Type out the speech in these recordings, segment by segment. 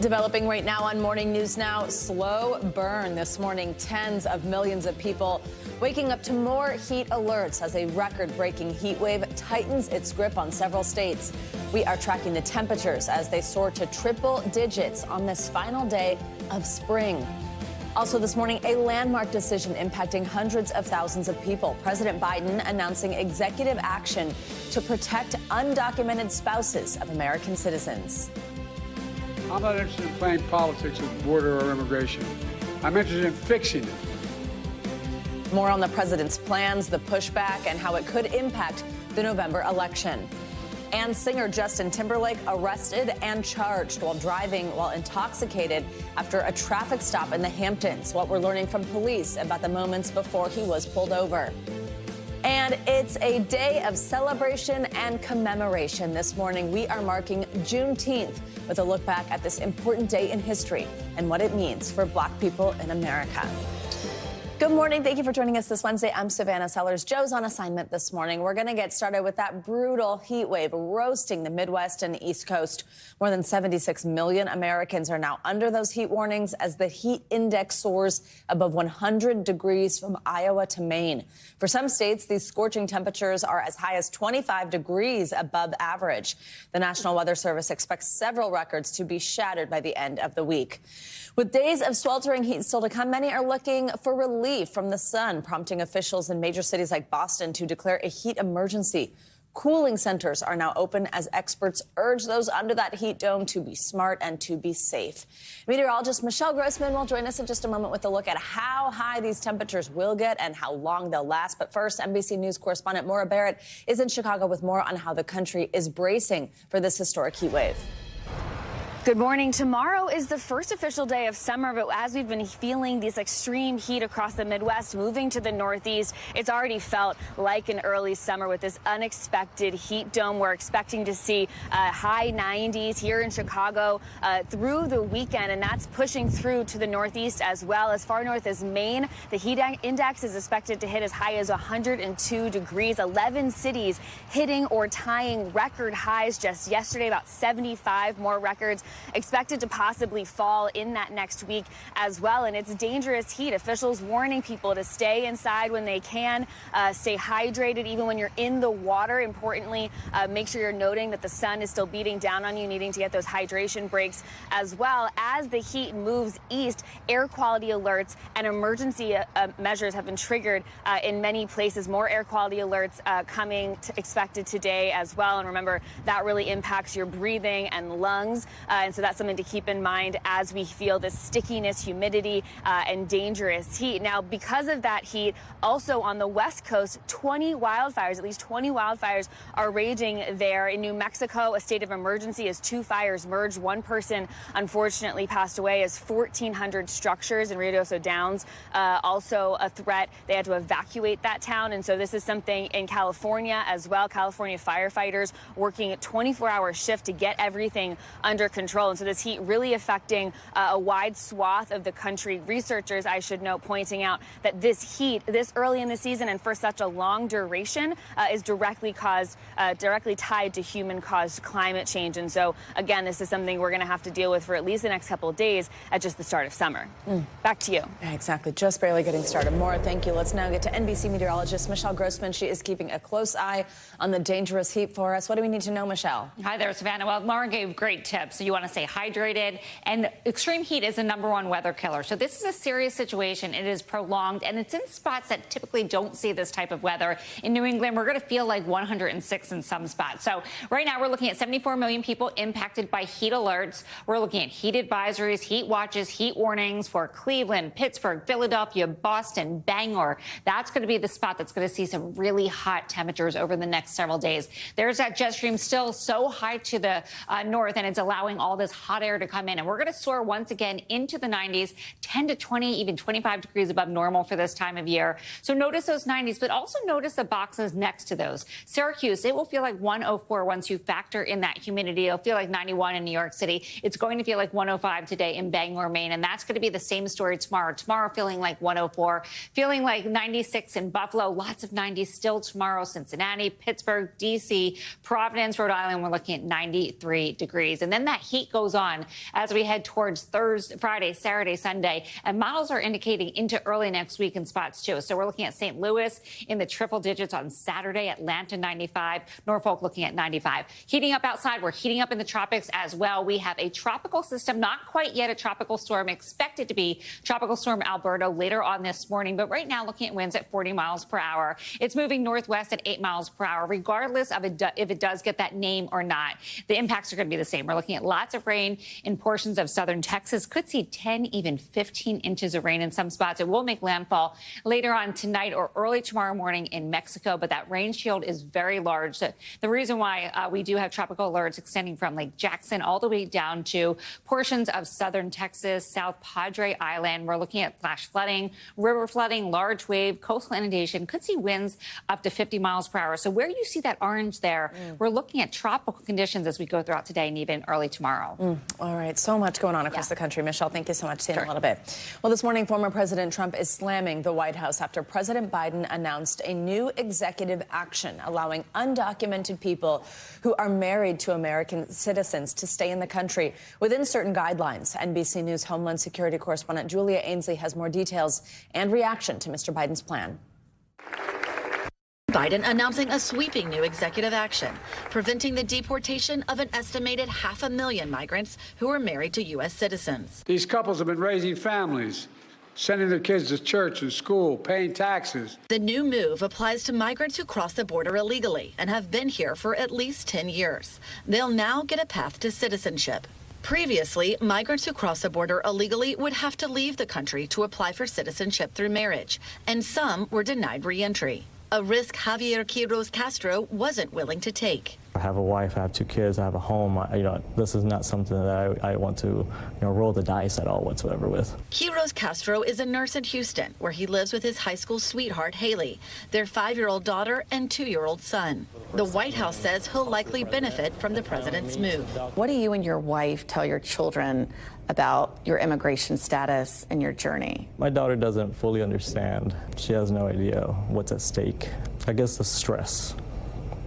Developing right now on Morning News Now, slow burn this morning. Tens of millions of people waking up to more heat alerts as a record-breaking heat wave tightens its grip on several states. We are tracking the temperatures as they soar to triple digits on this final day of spring. Also this morning, a landmark decision impacting hundreds of thousands of people. President Biden announcing executive action to protect undocumented spouses of American citizens. I'm not interested in playing politics with border or immigration. I'm interested in fixing it. More on the president's plans, the pushback, and how it could impact the November election. And singer Justin Timberlake arrested and charged while driving while intoxicated after a traffic stop in the Hamptons. What we're learning from police about the moments before he was pulled over. And it's a day of celebration and commemoration. This morning, we are marking Juneteenth with a look back at this important day in history and what it means for Black people in America. Good morning. Thank you for joining us this Wednesday. I'm Savannah Sellers. Joe's on assignment this morning. We're going to get started with that brutal heat wave roasting the Midwest and East Coast. More than 76 million Americans are now under those heat warnings as the heat index soars above 100 degrees from Iowa to Maine. For some states, these scorching temperatures are as high as 25 degrees above average. The National Weather Service expects several records to be shattered by the end of the week. With days of sweltering heat still to come, many are looking for relief from the sun, prompting officials in major cities like Boston to declare a heat emergency. Cooling centers are now open as experts urge those under that heat dome to be smart and to be safe. Meteorologist Michelle Grossman will join us in just a moment with a look at how high these temperatures will get and how long they'll last. But first, NBC News correspondent Maura Barrett is in Chicago with more on how the country is bracing for this historic heat wave. Good morning. Tomorrow is the first official day of summer, but as we've been feeling this extreme heat across the Midwest, moving to the Northeast, it's already felt like an early summer with this unexpected heat dome. We're expecting to see high 90s here in Chicago through the weekend, and that's pushing through to the Northeast as well. As far north as Maine, the heat index is expected to hit as high as 102 degrees. 11 cities hitting or tying record highs just yesterday, about 75 more records expected to possibly fall in that next week as well. And it's dangerous heat. Officials warning people to stay inside when they can, stay hydrated even when you're in the water. Importantly, make sure you're noting that the sun is still beating down on you, needing to get those hydration breaks as well. As the heat moves east, air quality alerts and emergency measures have been triggered in many places. More air quality alerts expected today as well. And remember, that really impacts your breathing and lungs. And so that's something to keep in mind as we feel this stickiness, humidity, and dangerous heat. Now, because of that heat, also on the West Coast, 20 wildfires, at least 20 wildfires are raging there. In New Mexico, a state of emergency as 2 fires merged. One person, unfortunately, passed away as 1,400 structures in Ruidoso Downs. Also a threat. They had to evacuate that town. And so this is something in California as well. California firefighters working a 24-hour shift to get everything under control. And so this heat really affecting a wide swath of the country. Researchers, I should note, pointing out that this heat this early in the season and for such a long duration is directly tied to human-caused climate change. And so, again, this is something we're going to have to deal with for at least the next couple of days at just the start of summer. Back to you. Exactly. Just barely getting started. Maura, thank you. Let's now get to NBC meteorologist Michelle Grossman. She is keeping a close eye on the dangerous heat for us. What do we need to know, Michelle? Hi there, Savannah. Well, Maura gave great tips. So you want to stay hydrated, and extreme heat is the #1 weather killer. So this is a serious situation. It is prolonged, and it's in spots that typically don't see this type of weather. In New England, we're going to feel like 106 in some spots. So right now, we're looking at 74 million people impacted by heat alerts. We're looking at heat advisories, heat watches, heat warnings for Cleveland, Pittsburgh, Philadelphia, Boston, Bangor. That's going to be the spot that's going to see some really hot temperatures over the next several days. There's that jet stream still so high to the north, and it's allowing all this hot air to come in, and we're going to soar once again into the 90s, 10 to 20, even 25 degrees above normal for this time of year. So notice those 90s, but also notice the boxes next to those. Syracuse, it will feel like 104 once you factor in that humidity. It'll feel like 91 in New York City. It's going to feel like 105 today in Bangor, Maine, and that's going to be the same story tomorrow. Tomorrow feeling like 104, feeling like 96 in Buffalo, lots of 90s still tomorrow. Cincinnati, Pittsburgh, D.C., Providence, Rhode Island, we're looking at 93 degrees. And then that heat heat goes on as we head towards Thursday, Friday, Saturday, Sunday, and models are indicating into early next week in spots too. So we're looking at St. Louis in the triple digits on Saturday, Atlanta 95, Norfolk looking at 95. Heating up outside, we're heating up in the tropics as well. We have a tropical system, not quite yet a tropical storm, expected to be Tropical Storm Alberto later on this morning, but right now looking at winds at 40 miles per hour. It's moving northwest at 8 miles per hour, regardless of if it does get that name or not. The impacts are going to be the same. We're looking at lots of rain in portions of southern Texas. Could see 10, even 15 inches of rain in some spots. It will make landfall later on tonight or early tomorrow morning in Mexico, but that rain shield is very large. The reason why we do have tropical alerts extending from Lake Jackson all the way down to portions of southern Texas, South Padre Island. We're looking at flash flooding, river flooding, large wave, coastal inundation. Could see winds up to 50 miles per hour. So where you see that orange there, we're looking at tropical conditions as we go throughout today and even early tomorrow. All right. So much going on across the country. Michelle, thank you so much. See you in a little bit. Well, this morning, former President Trump is slamming the White House after President Biden announced a new executive action allowing undocumented people who are married to American citizens to stay in the country within certain guidelines. NBC News Homeland Security correspondent Julia Ainsley has more details and reaction to Mr. Biden's plan. Biden announcing a sweeping new executive action, preventing the deportation of an estimated 500,000 migrants who are married to U.S. citizens. These couples have been raising families, sending their kids to church and school, paying taxes. The new move applies to migrants who cross the border illegally and have been here for at least 10 years. They'll now get a path to citizenship. Previously, migrants who cross the border illegally would have to leave the country to apply for citizenship through marriage, and some were denied re-entry. A risk Javier Quiroz Castro wasn't willing to take. I have a wife, I have 2 kids, I have a home. This is not something that I want to, roll the dice at all whatsoever with. Quiroz Castro is a nurse in Houston, where he lives with his high school sweetheart, Haley, their 5-year-old daughter and 2-year-old son. The White House says he'll likely benefit from the president's move. What do you and your wife tell your children about your immigration status and your journey? My daughter doesn't fully understand. She has no idea what's at stake. I guess the stress,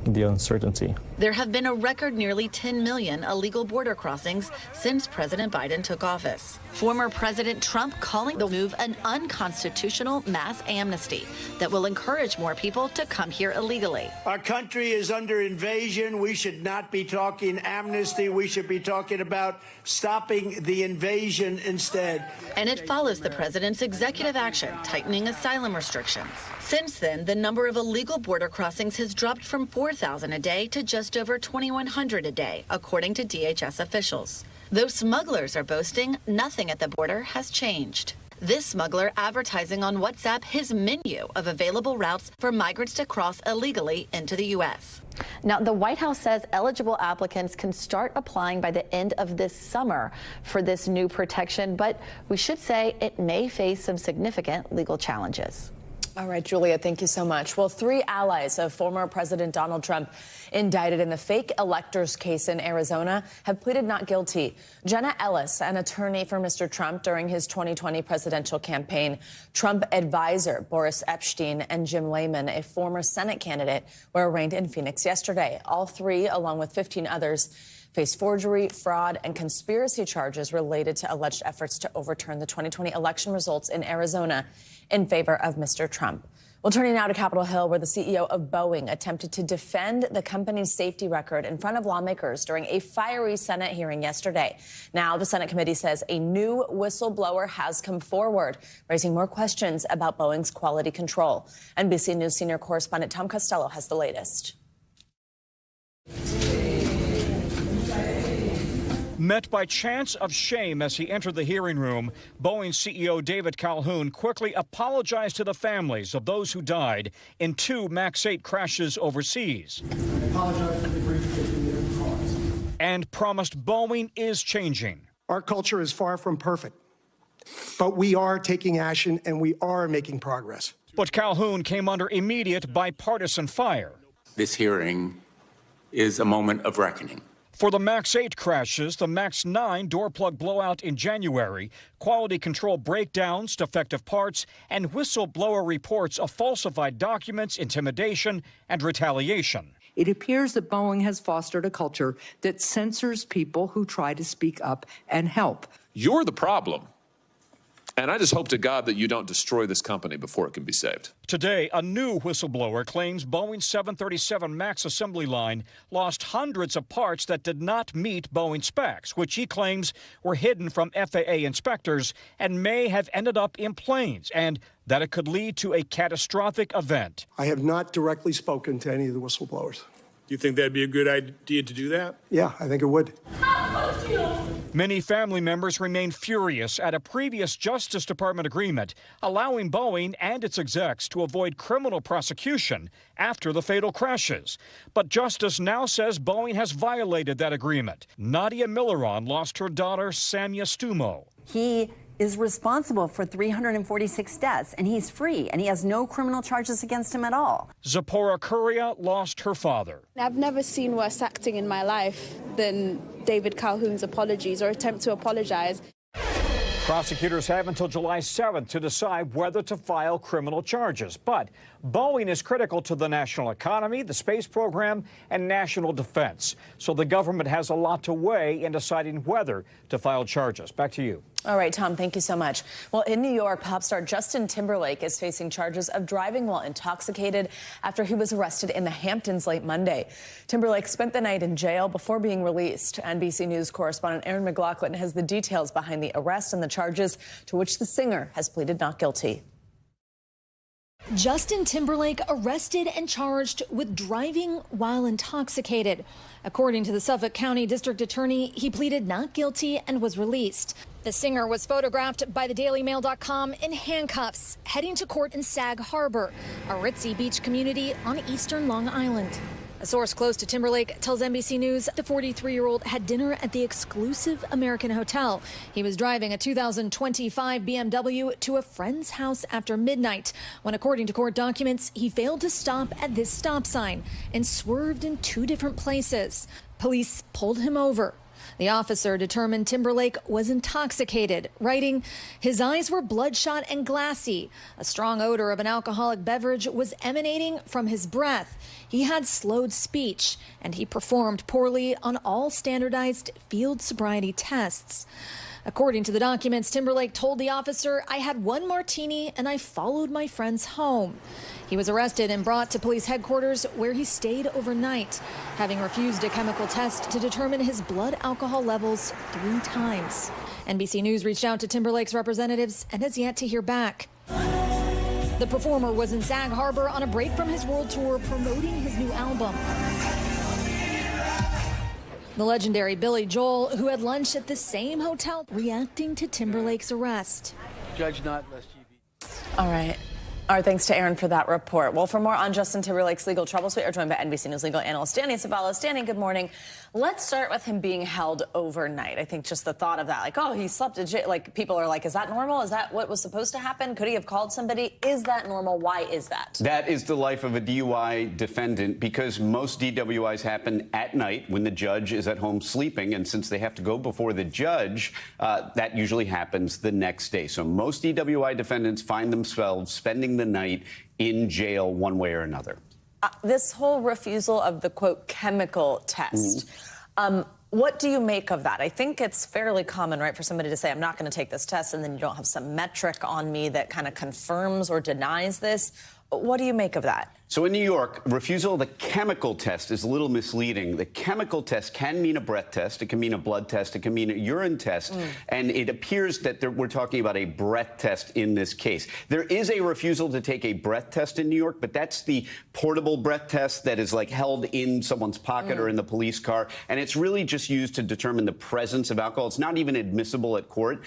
the uncertainty. There have been a record nearly 10 million illegal border crossings since President Biden took office. Former President Trump calling the move an unconstitutional mass amnesty that will encourage more people to come here illegally. Our country is under invasion. We should not be talking amnesty. We should be talking about stopping the invasion instead. And it follows the president's executive action, tightening asylum restrictions. Since then, the number of illegal border crossings has dropped from 4,000 a day to just over 2,100 a day, according to DHS officials. Though smugglers are boasting nothing at the border has changed. This smuggler advertising on WhatsApp his menu of available routes for migrants to cross illegally into the U.S. Now, the White House says eligible applicants can start applying by the end of this summer for this new protection, but we should say it may face some significant legal challenges. All right, Julia, thank you so much. Well, 3 allies of former President Donald Trump indicted in the fake electors case in Arizona have pleaded not guilty. Jenna Ellis, an attorney for Mr. Trump during his 2020 presidential campaign, Trump advisor Boris Epshteyn, and Jim Layman, a former Senate candidate, were arraigned in Phoenix yesterday. All 3, along with 15 others, face forgery, fraud, and conspiracy charges related to alleged efforts to overturn the 2020 election results in Arizona in favor of Mr. Trump. Well, turning now to Capitol Hill, where the CEO of Boeing attempted to defend the company's safety record in front of lawmakers during a fiery Senate hearing yesterday. Now, the Senate committee says a new whistleblower has come forward, raising more questions about Boeing's quality control. NBC News senior correspondent Tom Costello has the latest. Met by chants of shame as he entered the hearing room, Boeing CEO David Calhoun quickly apologized to the families of those who died in 2 MAX 8 crashes overseas. I apologize for the grief taken at the cause. And promised Boeing is changing. Our culture is far from perfect, but we are taking action and we are making progress. But Calhoun came under immediate bipartisan fire. This hearing is a moment of reckoning. For the MAX 8 crashes, the MAX 9 door plug blowout in January, quality control breakdowns, defective parts, and whistleblower reports of falsified documents, intimidation, and retaliation. It appears that Boeing has fostered a culture that censors people who try to speak up and help. You're the problem. And I just hope to God that you don't destroy this company before it can be saved. Today, a new whistleblower claims Boeing's 737 MAX assembly line lost hundreds of parts that did not meet Boeing specs, which he claims were hidden from FAA inspectors and may have ended up in planes, and that it could lead to a catastrophic event. I have not directly spoken to any of the whistleblowers. Do you think that'd be a good idea to do that? Yeah, I think it would. Many family members remain furious at a previous Justice Department agreement allowing Boeing and its execs to avoid criminal prosecution after the fatal crashes. But Justice now says Boeing has violated that agreement. Nadia Milleron lost her daughter, Samia Stumo. He is responsible for 346 deaths, and he's free, and he has no criminal charges against him at all. Zipporah Curia lost her father. I've never seen worse acting in my life than David Calhoun's apologies or attempt to apologize. Prosecutors have until July 7th to decide whether to file criminal charges. But Boeing is critical to the national economy, the space program, and national defense. So the government has a lot to weigh in deciding whether to file charges. Back to you. All right, Tom, thank you so much. Well, in New York, pop star Justin Timberlake is facing charges of driving while intoxicated after he was arrested in the Hamptons late Monday. Timberlake spent the night in jail before being released. NBC News correspondent Aaron McLaughlin has the details behind the arrest and the charges to which the singer has pleaded not guilty. Justin Timberlake arrested and charged with driving while intoxicated. According to the Suffolk County District Attorney, he pleaded not guilty and was released. The singer was photographed by the DailyMail.com in handcuffs, heading to court in Sag Harbor, a ritzy beach community on eastern Long Island. A source close to Timberlake tells NBC News the 43-year-old had dinner at the exclusive American Hotel. He was driving a 2025 BMW to a friend's house after midnight when, according to court documents, he failed to stop at this stop sign and swerved in two different places. Police pulled him over. The officer determined Timberlake was intoxicated, writing, his eyes were bloodshot and glassy. A strong odor of an alcoholic beverage was emanating from his breath. He had slowed speech, and he performed poorly on all standardized field sobriety tests. According to the documents, Timberlake told the officer, I had one martini and I followed my friends home. He was arrested and brought to police headquarters where he stayed overnight, having refused a chemical test to determine his blood alcohol levels 3 times. NBC News reached out to Timberlake's representatives and has yet to hear back. The performer was in Sag Harbor on a break from his world tour promoting his new album. The legendary Billy Joel, who had lunch at the same hotel, reacting to Timberlake's arrest. Judge not lest you be. All right. Our thanks to Aaron for that report. Well, for more on Justin Timberlake's legal troubles, we are joined by NBC News legal analyst Danny Savalas. Danny, good morning. Let's start with him being held overnight. I think just the thought of that, like, oh, he slept at jail. Like, people are like, is that normal? Is that what was supposed to happen? Could he have called somebody? Is that normal? Why is that? That is the life of a DUI defendant, because most DWIs happen at night when the judge is at home sleeping. And since they have to go before the judge, that usually happens the next day. So most DWI defendants find themselves spending the night in jail one way or another. This whole refusal of the, quote, chemical test, what do you make of that? I think it's fairly common, right, for somebody to say, I'm not going to take this test, and then you don't have some metric on me that kind of confirms or denies this. What do you make of that? So in New York, refusal of the chemical test is a little misleading. The chemical test can mean a breath test. It can mean a blood test. It can mean a urine test. And it appears that we're talking about a breath test in this case. There is a refusal to take a breath test in New York, but that's the portable breath test that is like held in someone's pocket or in the police car. And it's really just used to determine the presence of alcohol. It's not even admissible at court.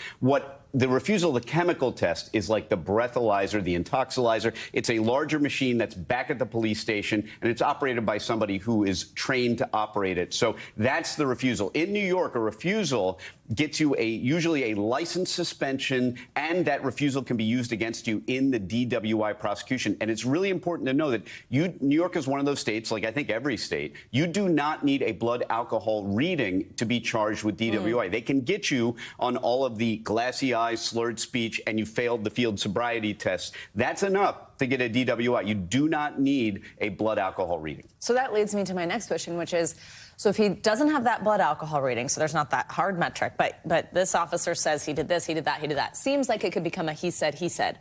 The refusal of the chemical test is like the breathalyzer, the intoxilizer. It's a larger machine that's back at the police station, and it's operated by somebody who is trained to operate it. So that's the refusal. In New York, a refusal gets you usually a license suspension, and that refusal can be used against you in the DWI prosecution. And it's really important to know that New York is one of those states, like I think every state, you do not need a blood alcohol reading to be charged with DWI. They can get you on all of the glassy eyes, slurred speech, and you failed the field sobriety test. That's enough to get a DWI. You do not need a blood alcohol reading. So that leads me to my next question, which is, so if he doesn't have that blood alcohol reading, so there's not that hard metric, but this officer says he did this, he did that, he did that. Seems like it could become a he said, he said.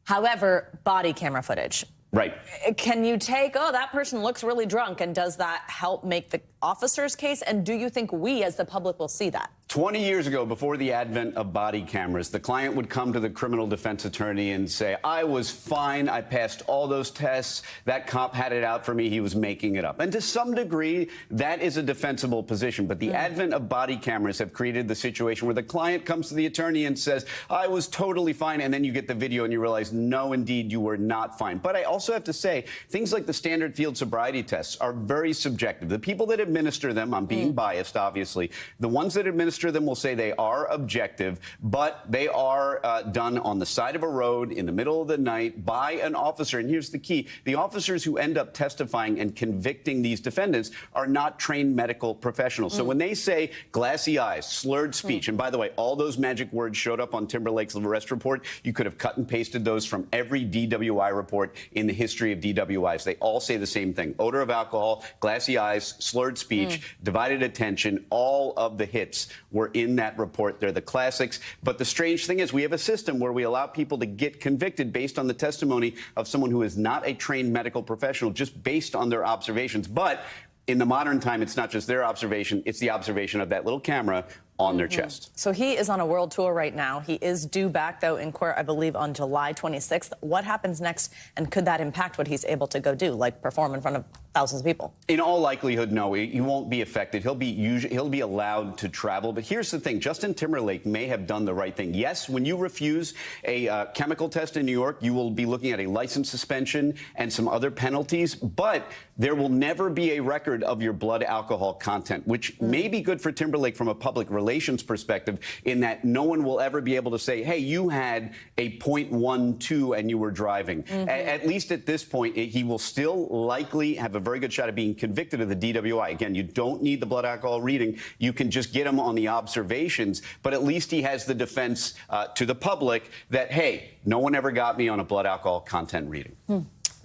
However, body camera footage. Right. Can you take, oh, that person looks really drunk, and does that help make the officer's case? And do you think we as the public will see that? 20 years ago, before the advent of body cameras, the client would come to the criminal defense attorney and say, I was fine. I passed all those tests. That cop had it out for me. He was making it up. And to some degree, that is a defensible position. But the advent of body cameras have created the situation where the client comes to the attorney and says, I was totally fine. And then you get the video and you realize, no, indeed, you were not fine. But I also have to say, things like the standard field sobriety tests are very subjective. The people that administer them, I'm being biased, obviously, the ones that administer them will say they are objective, but they are done on the side of a road in the middle of the night by an officer. And here's the key. The officers who end up testifying and convicting these defendants are not trained medical professionals. So when they say glassy eyes, slurred speech, and by the way, all those magic words showed up on Timberlake's arrest report. You could have cut and pasted those from every DWI report in the history of DWIs. They all say the same thing. Odor of alcohol, glassy eyes, slurred speech, divided attention, all of the hits were in that report. They're the classics. But the strange thing is we have a system where we allow people to get convicted based on the testimony of someone who is not a trained medical professional, just based on their observations. But in the modern time, it's not just their observation, it's the observation of that little camera on their chest. So he is on a world tour right now. He is due back, though, in court, I believe, on July 26th. What happens next, and could that impact what he's able to go do, like perform in front of thousands of people? In all likelihood, no. He won't be affected. He'll be allowed to travel. But here's the thing. Justin Timberlake may have done the right thing. Yes, when you refuse a chemical test in New York, you will be looking at a license suspension and some other penalties. But there will never be a record of your blood alcohol content, which may be good for Timberlake from a public relations perspective, in that no one will ever be able to say, hey, you had a .12 and you were driving. At least at this point, he will still likely have a very good shot of being convicted of the DWI. Again, you don't need the blood alcohol reading. You can just get him on the observations. But at least he has the defense to the public that, hey, no one ever got me on a blood alcohol content reading.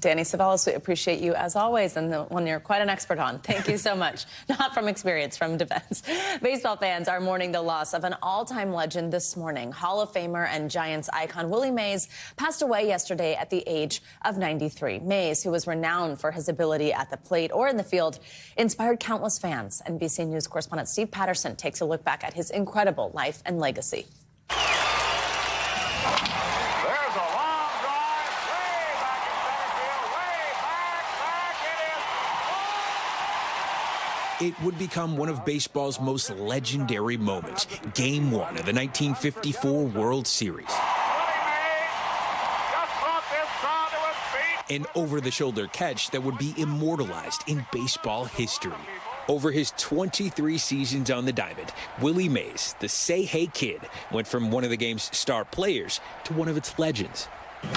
Danny Savalas, we appreciate you as always, and the one you're quite an expert on. Thank you so much. Not from experience, from defense. Baseball fans are mourning the loss of an all-time legend this morning. Hall of Famer and Giants icon Willie Mays passed away yesterday at the age of 93. Mays, who was renowned for his ability at the plate or in the field, inspired countless fans. NBC News correspondent Steve Patterson takes a look back at his incredible life and legacy. It would become one of baseball's most legendary moments, Game 1 of the 1954 World Series. An over-the-shoulder catch that would be immortalized in baseball history. Over his 23 seasons on the diamond, Willie Mays, the say-hey kid, went from one of the game's star players to one of its legends.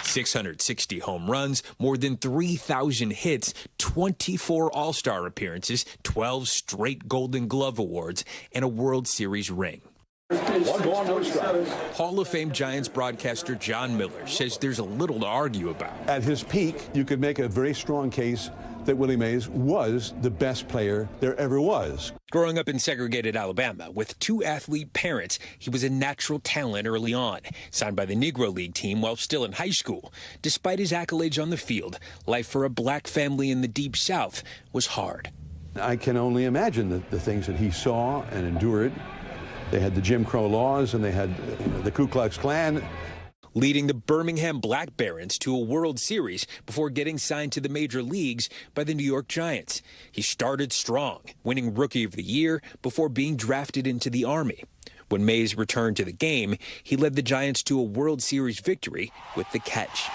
660 home runs, more than 3,000 hits, 24 All-Star appearances, 12 straight Golden Glove awards, and a World Series ring. Hall of Fame Giants broadcaster John Miller says there's a little to argue about. At his peak, you could make a very strong case that Willie Mays was the best player there ever was. Growing up in segregated Alabama with two athlete parents, he was a natural talent early on, signed by the Negro League team while still in high school. Despite his accolades on the field, life for a black family in the Deep South was hard. I can only imagine the things that he saw and endured. They had the Jim Crow laws, and they had the Ku Klux Klan. Leading the Birmingham Black Barons to a World Series before getting signed to the major leagues by the New York Giants. He started strong, winning Rookie of the Year before being drafted into the Army. When Mays returned to the game, he led the Giants to a World Series victory with the catch.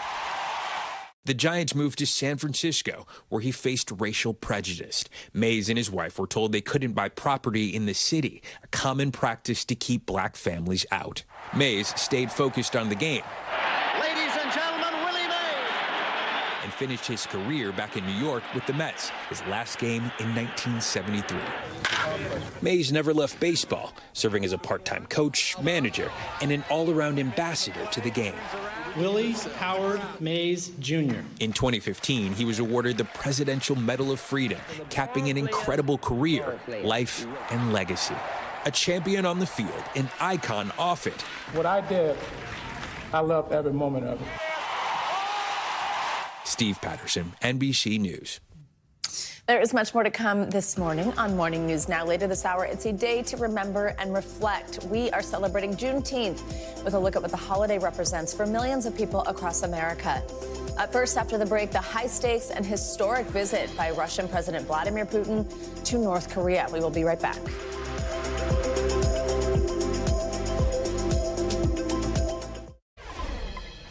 The Giants moved to San Francisco, where he faced racial prejudice. Mays and his wife were told they couldn't buy property in the city, a common practice to keep black families out. Mays stayed focused on the game. Ladies and gentlemen, Willie Mays. And finished his career back in New York with the Mets, his last game in 1973. Mays never left baseball, serving as a part-time coach, manager, and an all-around ambassador to the game. Willie Howard Mays, Jr. In 2015, he was awarded the Presidential Medal of Freedom, capping an incredible career, life, and legacy. A champion on the field, an icon off it. What I did, I loved every moment of it. Steve Patterson, NBC News. There is much more to come this morning on Morning News Now. Later this hour, it's a day to remember and reflect. We are celebrating Juneteenth with a look at what the holiday represents for millions of people across America. First, after the break, the high-stakes and historic visit by Russian President Vladimir Putin to North Korea. We will be right back.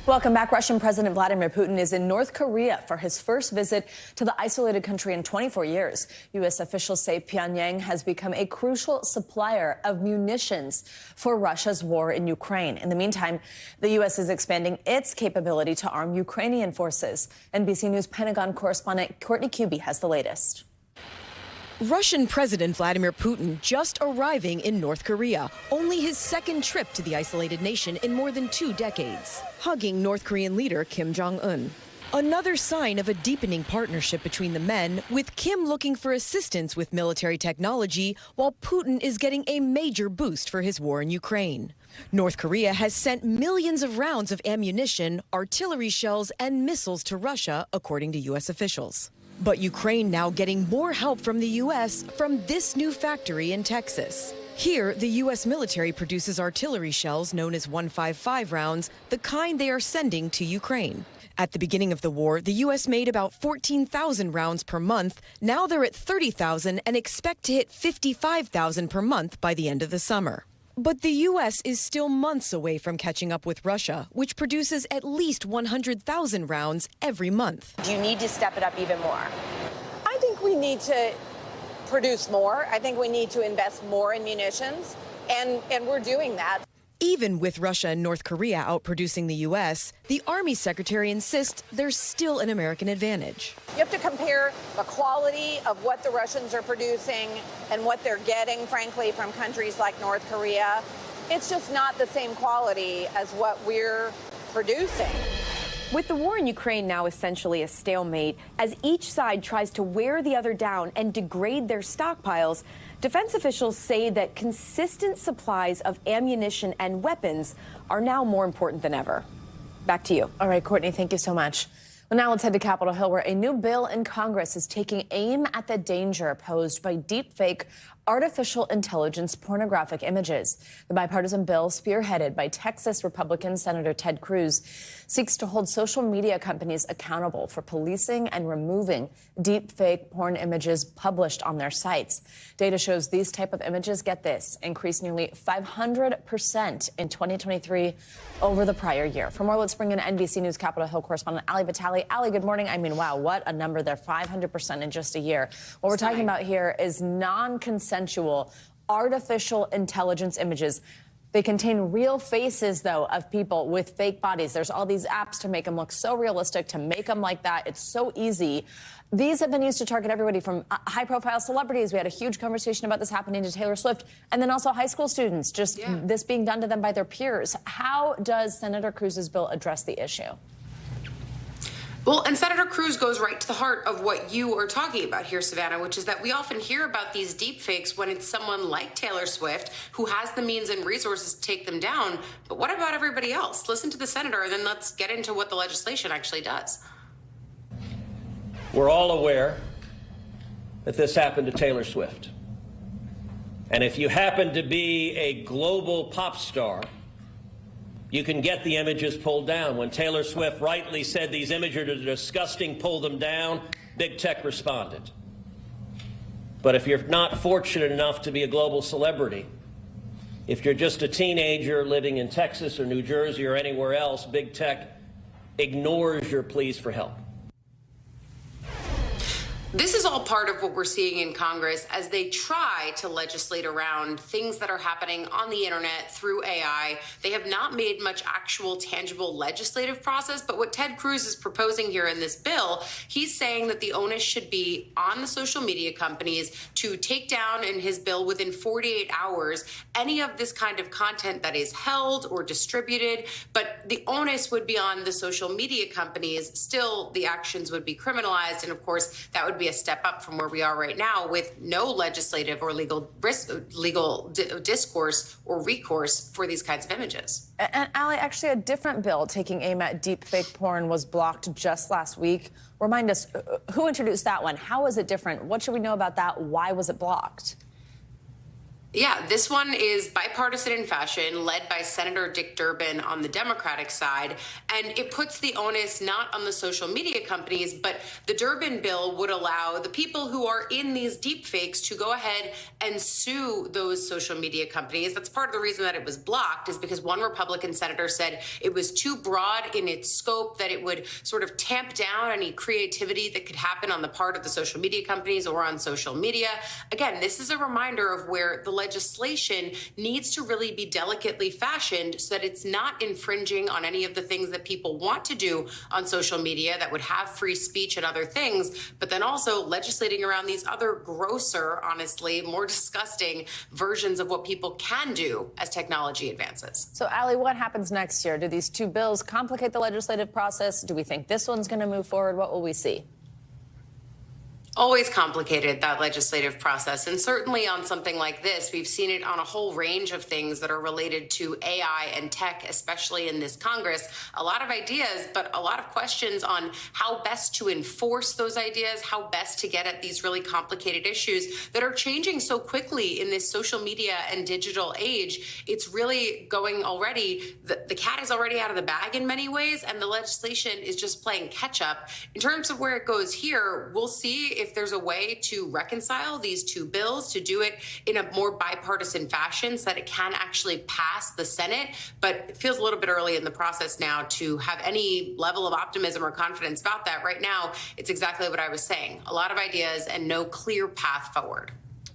Welcome back. Russian President Vladimir Putin is in North Korea for his first visit to the isolated country in 24 years. U.S. officials say Pyongyang has become a crucial supplier of munitions for Russia's war in Ukraine. In the meantime, the U.S. is expanding its capability to arm Ukrainian forces. NBC News Pentagon correspondent Courtney Kuby has the latest. Russian President Vladimir Putin just arriving in North Korea, only his second trip to the isolated nation in more than 2 decades, hugging North Korean leader Kim Jong-un. Another sign of a deepening partnership between the men, with Kim looking for assistance with military technology while Putin is getting a major boost for his war in Ukraine. North Korea has sent millions of rounds of ammunition, artillery shells, and missiles to Russia, according to U.S. officials. But Ukraine now getting more help from the U.S. from this new factory in Texas. Here, the U.S. military produces artillery shells known as 155 rounds, the kind they are sending to Ukraine. At the beginning of the war, the U.S. made about 14,000 rounds per month. Now they're at 30,000 and expect to hit 55,000 per month by the end of the summer. But the U.S. is still months away from catching up with Russia, which produces at least 100,000 rounds every month. Do you need to step it up even more? I think we need to produce more. I think we need to invest more in munitions, and we're doing that. Even with Russia and North Korea outproducing the U.S., the Army Secretary insists there's still an American advantage. You have to compare the quality of what the Russians are producing and what they're getting, frankly, from countries like North Korea. It's just not the same quality as what we're producing. With the war in Ukraine now essentially a stalemate, as each side tries to wear the other down and degrade their stockpiles, defense officials say that consistent supplies of ammunition and weapons are now more important than ever. Back to you. All right, Courtney, thank you so much. Well, now let's head to Capitol Hill, where a new bill in Congress is taking aim at the danger posed by deepfake artificial intelligence pornographic images. The bipartisan bill, spearheaded by Texas Republican Senator Ted Cruz, seeks to hold social media companies accountable for policing and removing deepfake porn images published on their sites. Data shows these type of images, get this, increased nearly 500% in 2023 over the prior year. For more, let's bring in NBC News Capitol Hill correspondent Ali Vitale. Ali, good morning. I mean, wow, what a number there, 500% in just a year. What we're talking about here is non-consensual artificial intelligence images. They contain real faces, though, of people with fake bodies. There's all these apps to make them look so realistic, to make them like that. It's so easy. These have been used to target everybody from high-profile celebrities. We had a huge conversation about this happening to Taylor Swift, and then also high school students, just this being done to them by their peers. How does Senator Cruz's bill address the issue? Well, and Senator Cruz goes right to the heart of what you are talking about here, Savannah, which is that we often hear about these deep fakes when it's someone like Taylor Swift who has the means and resources to take them down. But what about everybody else? Listen to the senator, and then let's get into what the legislation actually does. We're all aware that this happened to Taylor Swift. And if you happen to be a global pop star, you can get the images pulled down. When Taylor Swift rightly said these images are disgusting, pull them down, big tech responded. But if you're not fortunate enough to be a global celebrity, if you're just a teenager living in Texas or New Jersey or anywhere else, big tech ignores your pleas for help. This is all part of what we're seeing in Congress as they try to legislate around things that are happening on the internet through AI. They have not made much actual tangible legislative process, but what Ted Cruz is proposing here in this bill, he's saying that the onus should be on the social media companies to take down in his bill within 48 hours any of this kind of content that is held or distributed, but the onus would be on the social media companies. Still, the actions would be criminalized, and of course, that would be a step up from where we are right now with no legislative or legal discourse or recourse for these kinds of images. And Allie, actually a different bill taking aim at deepfake porn was blocked just last week. Remind us, who introduced that one? How is it different? What should we know about that? Why was it blocked? Yeah, this one is bipartisan in fashion, led by Senator Dick Durbin on the Democratic side, and it puts the onus not on the social media companies, but the Durbin bill would allow the people who are in these deep fakes to go ahead and sue those social media companies. That's part of the reason that it was blocked, is because one Republican senator said it was too broad in its scope, that it would sort of tamp down any creativity that could happen on the part of the social media companies or on social media. Again, this is a reminder of where the legislation needs to really be delicately fashioned so that it's not infringing on any of the things that people want to do on social media that would have free speech and other things, but then also legislating around these other grosser, honestly, more disgusting versions of what people can do as technology advances. So, Allie, what happens next year? Do these two bills complicate the legislative process? Do we think this one's going to move forward? What will we see? Always complicated, that legislative process. And certainly on something like this, we've seen it on a whole range of things that are related to AI and tech, especially in this Congress. A lot of ideas, but a lot of questions on how best to enforce those ideas, how best to get at these really complicated issues that are changing so quickly in this social media and digital age. It's really going already, the cat is already out of the bag in many ways, and the legislation is just playing catch up. In terms of where it goes here, we'll see if there's a way to reconcile these two bills, to do it in a more bipartisan fashion so that it can actually pass the Senate. But it feels a little bit early in the process now to have any level of optimism or confidence about that. Right now, it's exactly what I was saying. A lot of ideas and no clear path forward.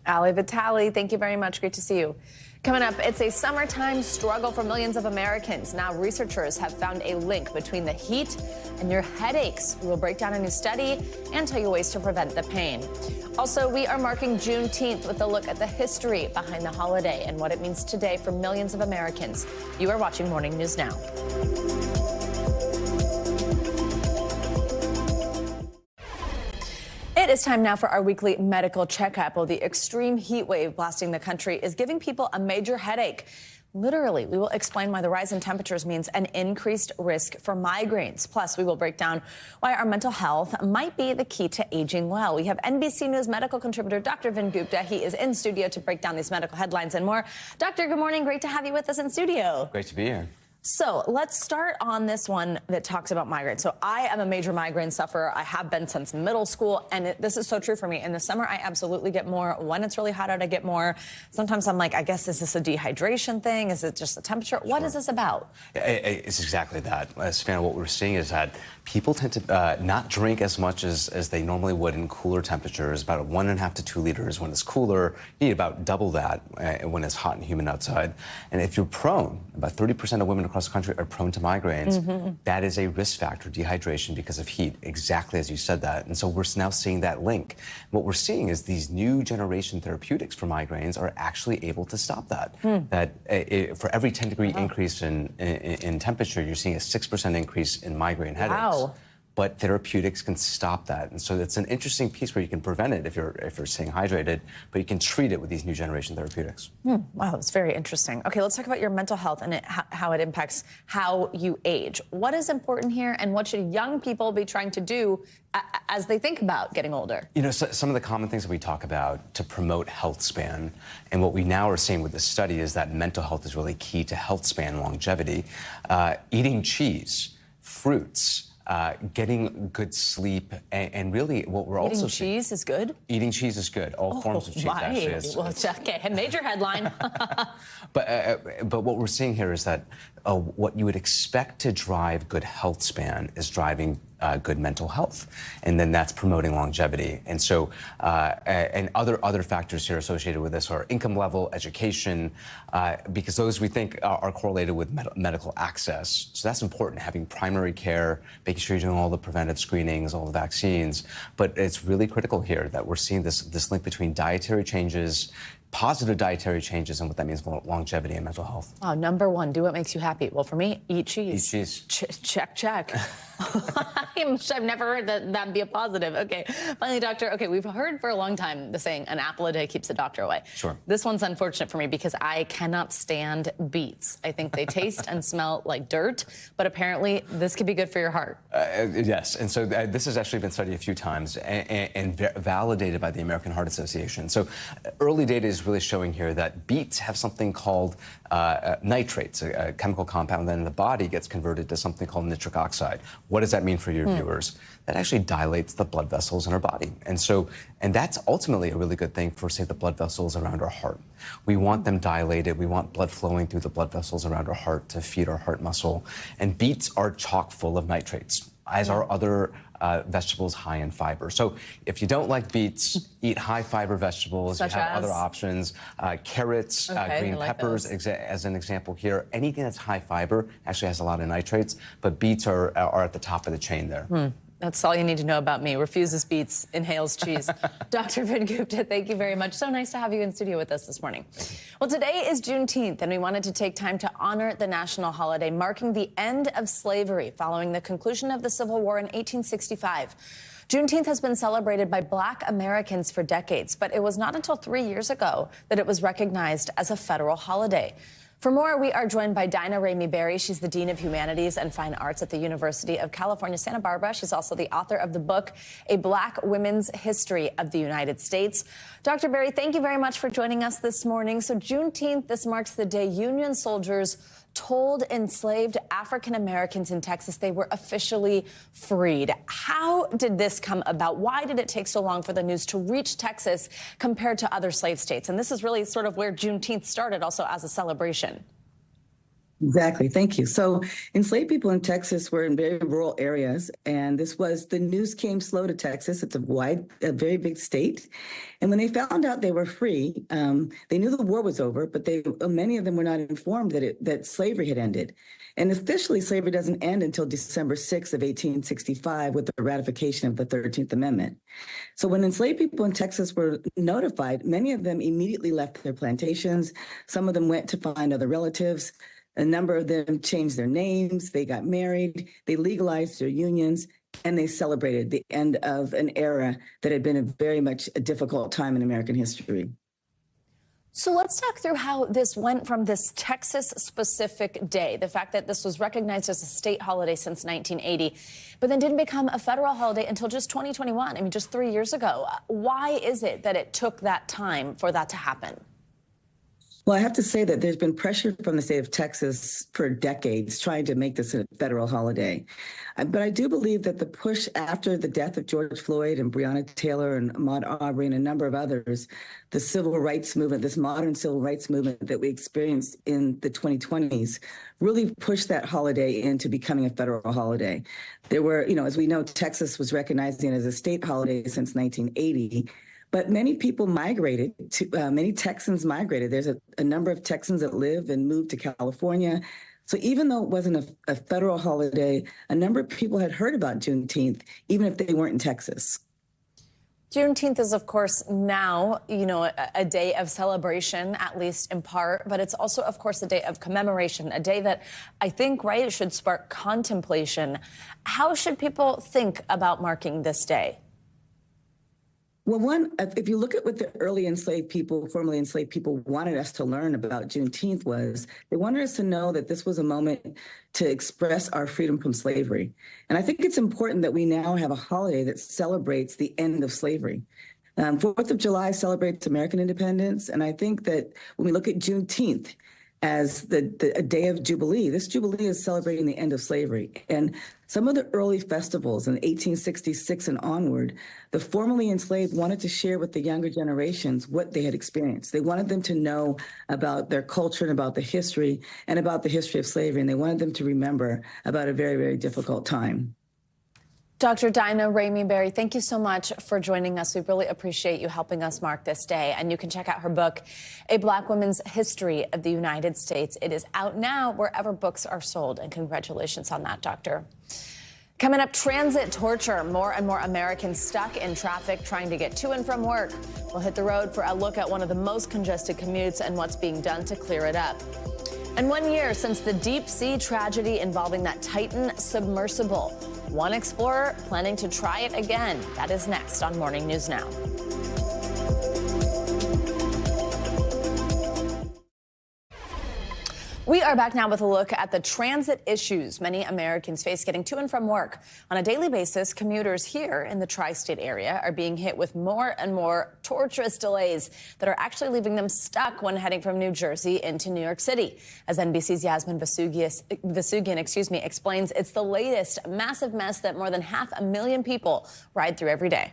Allie Vitale, thank you very much. Great to see you. Coming up, it's a summertime struggle for millions of Americans. Now, researchers have found a link between the heat and your headaches. We will break down a new study and tell you ways to prevent the pain. Also, we are marking Juneteenth with a look at the history behind the holiday and what it means today for millions of Americans. You are watching Morning News Now. It is time now for our weekly medical checkup. Well, the extreme heat wave blasting the country is giving people a major headache. Literally, we will explain why the rise in temperatures means an increased risk for migraines. Plus, we will break down why our mental health might be the key to aging well. We have NBC News medical contributor Dr. Vin Gupta. He is in studio to break down these medical headlines and more. Doctor, good morning. Great to have you with us in studio. Great to be here. So let's start on this one that talks about migraine. So I am a major migraine sufferer. I have been since middle school, and this is so true for me. In the summer, I absolutely get more. When it's really hot out, I get more. Sometimes I'm like, I guess, is this a dehydration thing? Is it just the temperature? What is this about? It's exactly that. Savannah, what we're seeing is that people tend to not drink as much as they normally would in cooler temperatures, about 1.5 to 2 liters. When it's cooler, you need about double that when it's hot and humid outside. And if you're prone, about 30% of women across the country are prone to migraines. Mm-hmm. That is a risk factor, dehydration, because of heat, exactly as you said that. And so we're now seeing that link. What we're seeing is these new generation therapeutics for migraines are actually able to stop that. That for every 10-degree increase in temperature, you're seeing a 6% increase in migraine headaches. Wow. But therapeutics can stop that. And so it's an interesting piece where you can prevent it if you're staying hydrated, but you can treat it with these new generation therapeutics. Wow, that's very interesting. Okay, let's talk about your mental health and how it impacts how you age. What is important here, and what should young people be trying to do as they think about getting older? You know, some of the common things that we talk about to promote health span, and what we now are seeing with this study is that mental health is really key to health span longevity. Eating cheese, fruits, getting good sleep, and really what we're also seeing. Eating cheese is good? Eating cheese is good. All forms of cheese, actually. Well, okay, major headline. But what we're seeing here is that what you would expect to drive good health span is driving good mental health, and then that's promoting longevity. And so, and other factors here associated with this are income level, education, because those we think are correlated with medical access. So that's important, having primary care, making sure you're doing all the preventive screenings, all the vaccines. But it's really critical here that we're seeing this link between dietary changes, positive dietary changes, and what that means for longevity and mental health. Oh, number one, do what makes you happy. Well, for me, eat cheese. Eat cheese. Check, check. I've never heard that'd be a positive. Okay, finally, doctor. Okay, we've heard for a long time the saying, an apple a day keeps the doctor away. Sure. This one's unfortunate for me because I cannot stand beets. I think they taste and smell like dirt, but apparently this could be good for your heart. Yes, and so this has actually been studied a few times and validated by the American Heart Association. So early data is really showing here that beets have something called nitrates, a chemical compound that in the body gets converted to something called nitric oxide. What does that mean for your viewers? That actually dilates the blood vessels in our body. And that's ultimately a really good thing for, say, the blood vessels around our heart. We want them dilated. We want blood flowing through the blood vessels around our heart to feed our heart muscle. And beets are chock full of nitrates, as are other vegetables high in fiber. So if you don't like beets, eat high fiber vegetables. You have other options. Carrots, green peppers, as an example here. Anything that's high fiber actually has a lot of nitrates, but beets are at the top of the chain there. That's all you need to know about me. Refuses beets, inhales cheese. Dr. Vin Gupta, thank you very much. So nice to have you in studio with us this morning. Well, today is Juneteenth, and we wanted to take time to honor the national holiday marking the end of slavery following the conclusion of the Civil War in 1865. Juneteenth has been celebrated by Black Americans for decades, but it was not until 3 years ago that it was recognized as a federal holiday. For more, we are joined by Dinah Ramey Berry. She's the Dean of Humanities and Fine Arts at the University of California, Santa Barbara. She's also the author of the book, A Black Women's History of the United States. Dr. Berry, thank you very much for joining us this morning. So Juneteenth, this marks the day Union soldiers told enslaved African Americans in Texas they were officially freed. How did this come about? Why did it take so long for the news to reach Texas compared to other slave states? And this is really sort of where Juneteenth started, also as a celebration. Exactly. Thank you. So enslaved people in Texas were in very rural areas, and the news came slow to Texas. It's a very big state. And when they found out they were free, they knew the war was over, but many of them were not informed that slavery had ended. And officially, slavery doesn't end until December 6th of 1865 with the ratification of the 13th Amendment. So when enslaved people in Texas were notified, many of them immediately left their plantations. Some of them went to find other relatives. A number of them changed their names, they got married, they legalized their unions, and they celebrated the end of an era that had been very much a difficult time in American history. So let's talk through how this went from this Texas-specific day, the fact that this was recognized as a state holiday since 1980, but then didn't become a federal holiday until just 2021, I mean, just 3 years ago. Why is it that it took that time for that to happen? Well, I have to say that there's been pressure from the state of Texas for decades trying to make this a federal holiday. But I do believe that the push after the death of George Floyd and Breonna Taylor and Ahmaud Arbery and a number of others, the civil rights movement, this modern civil rights movement that we experienced in the 2020s, really pushed that holiday into becoming a federal holiday. There were, as we know, Texas was recognizing it as a state holiday since 1980. But many people migrated many Texans migrated. There's a number of Texans that live and moved to California. So even though it wasn't a federal holiday, a number of people had heard about Juneteenth, even if they weren't in Texas. Juneteenth is, of course, now, a day of celebration, at least in part, but it's also, of course, a day of commemoration, a day that I think, right, should spark contemplation. How should people think about marking this day? Well, if you look at what the early enslaved people, formerly enslaved people, wanted us to learn about Juneteenth was they wanted us to know that this was a moment to express our freedom from slavery. And I think it's important that we now have a holiday that celebrates the end of slavery. 4th of July celebrates American independence. And I think that when we look at Juneteenth as a day of Jubilee. This Jubilee is celebrating the end of slavery. And some of the early festivals in 1866 and onward, the formerly enslaved wanted to share with the younger generations what they had experienced. They wanted them to know about their culture and about the history of slavery. And they wanted them to remember about a very, very difficult time. Dr. Dinah Ramey-Berry, thank you so much for joining us. We really appreciate you helping us mark this day. And you can check out her book, A Black Woman's History of the United States. It is out now wherever books are sold. And congratulations on that, Doctor. Coming up, transit torture. More and more Americans stuck in traffic trying to get to and from work. We'll hit the road for a look at one of the most congested commutes and what's being done to clear it up. And 1 year since the deep sea tragedy involving that Titan submersible. One explorer planning to try it again. That is next on Morning News Now. We are back now with a look at the transit issues many Americans face getting to and from work. On a daily basis, commuters here in the tri-state area are being hit with more and more torturous delays that are actually leaving them stuck when heading from New Jersey into New York City. As NBC's Yasmin Vasugian explains, it's the latest massive mess that more than 500,000 people ride through every day.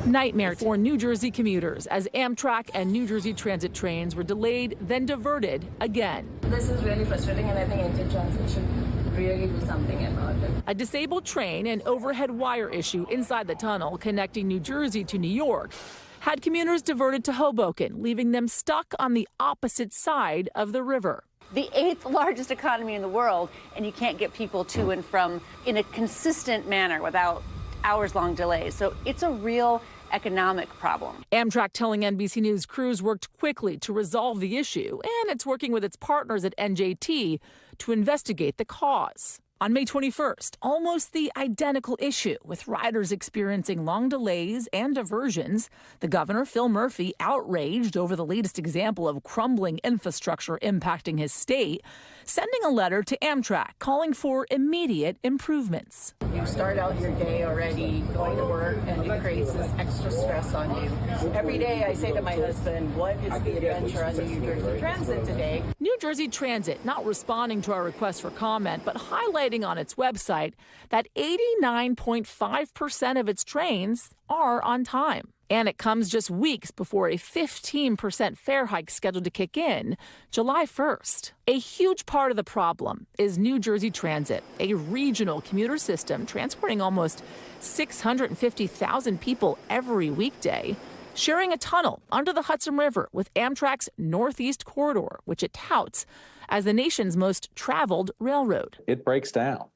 Nightmare for New Jersey commuters as Amtrak and New Jersey Transit trains were delayed, then diverted again. This is really frustrating, and I think NJ Transit should really do something about it. A disabled train and overhead wire issue inside the tunnel connecting New Jersey to New York had commuters diverted to Hoboken, leaving them stuck on the opposite side of the river. The 8th largest economy in the world, and you can't get people to and from in a consistent manner without hours-long delays. So it's a real economic problem. Amtrak telling NBC News crews worked quickly to resolve the issue, and it's working with its partners at NJT to investigate the cause. On May 21st, almost the identical issue, with riders experiencing long delays and diversions. The governor, Phil Murphy, outraged over the latest example of crumbling infrastructure impacting his state, sending a letter to Amtrak calling for immediate improvements. You start out your day already going to work, and it creates this extra stress on you. Every day I say to my husband, what is the adventure on New Jersey Transit today? New Jersey Transit not responding to our request for comment, but highlighting on its website that 89.5% of its trains are on time. And it comes just weeks before a 15% fare hike scheduled to kick in July 1st. A huge part of the problem is New Jersey Transit, a regional commuter system transporting almost 650,000 people every weekday, sharing a tunnel under the Hudson River with Amtrak's Northeast Corridor, which it touts as the nation's most traveled railroad. It breaks down,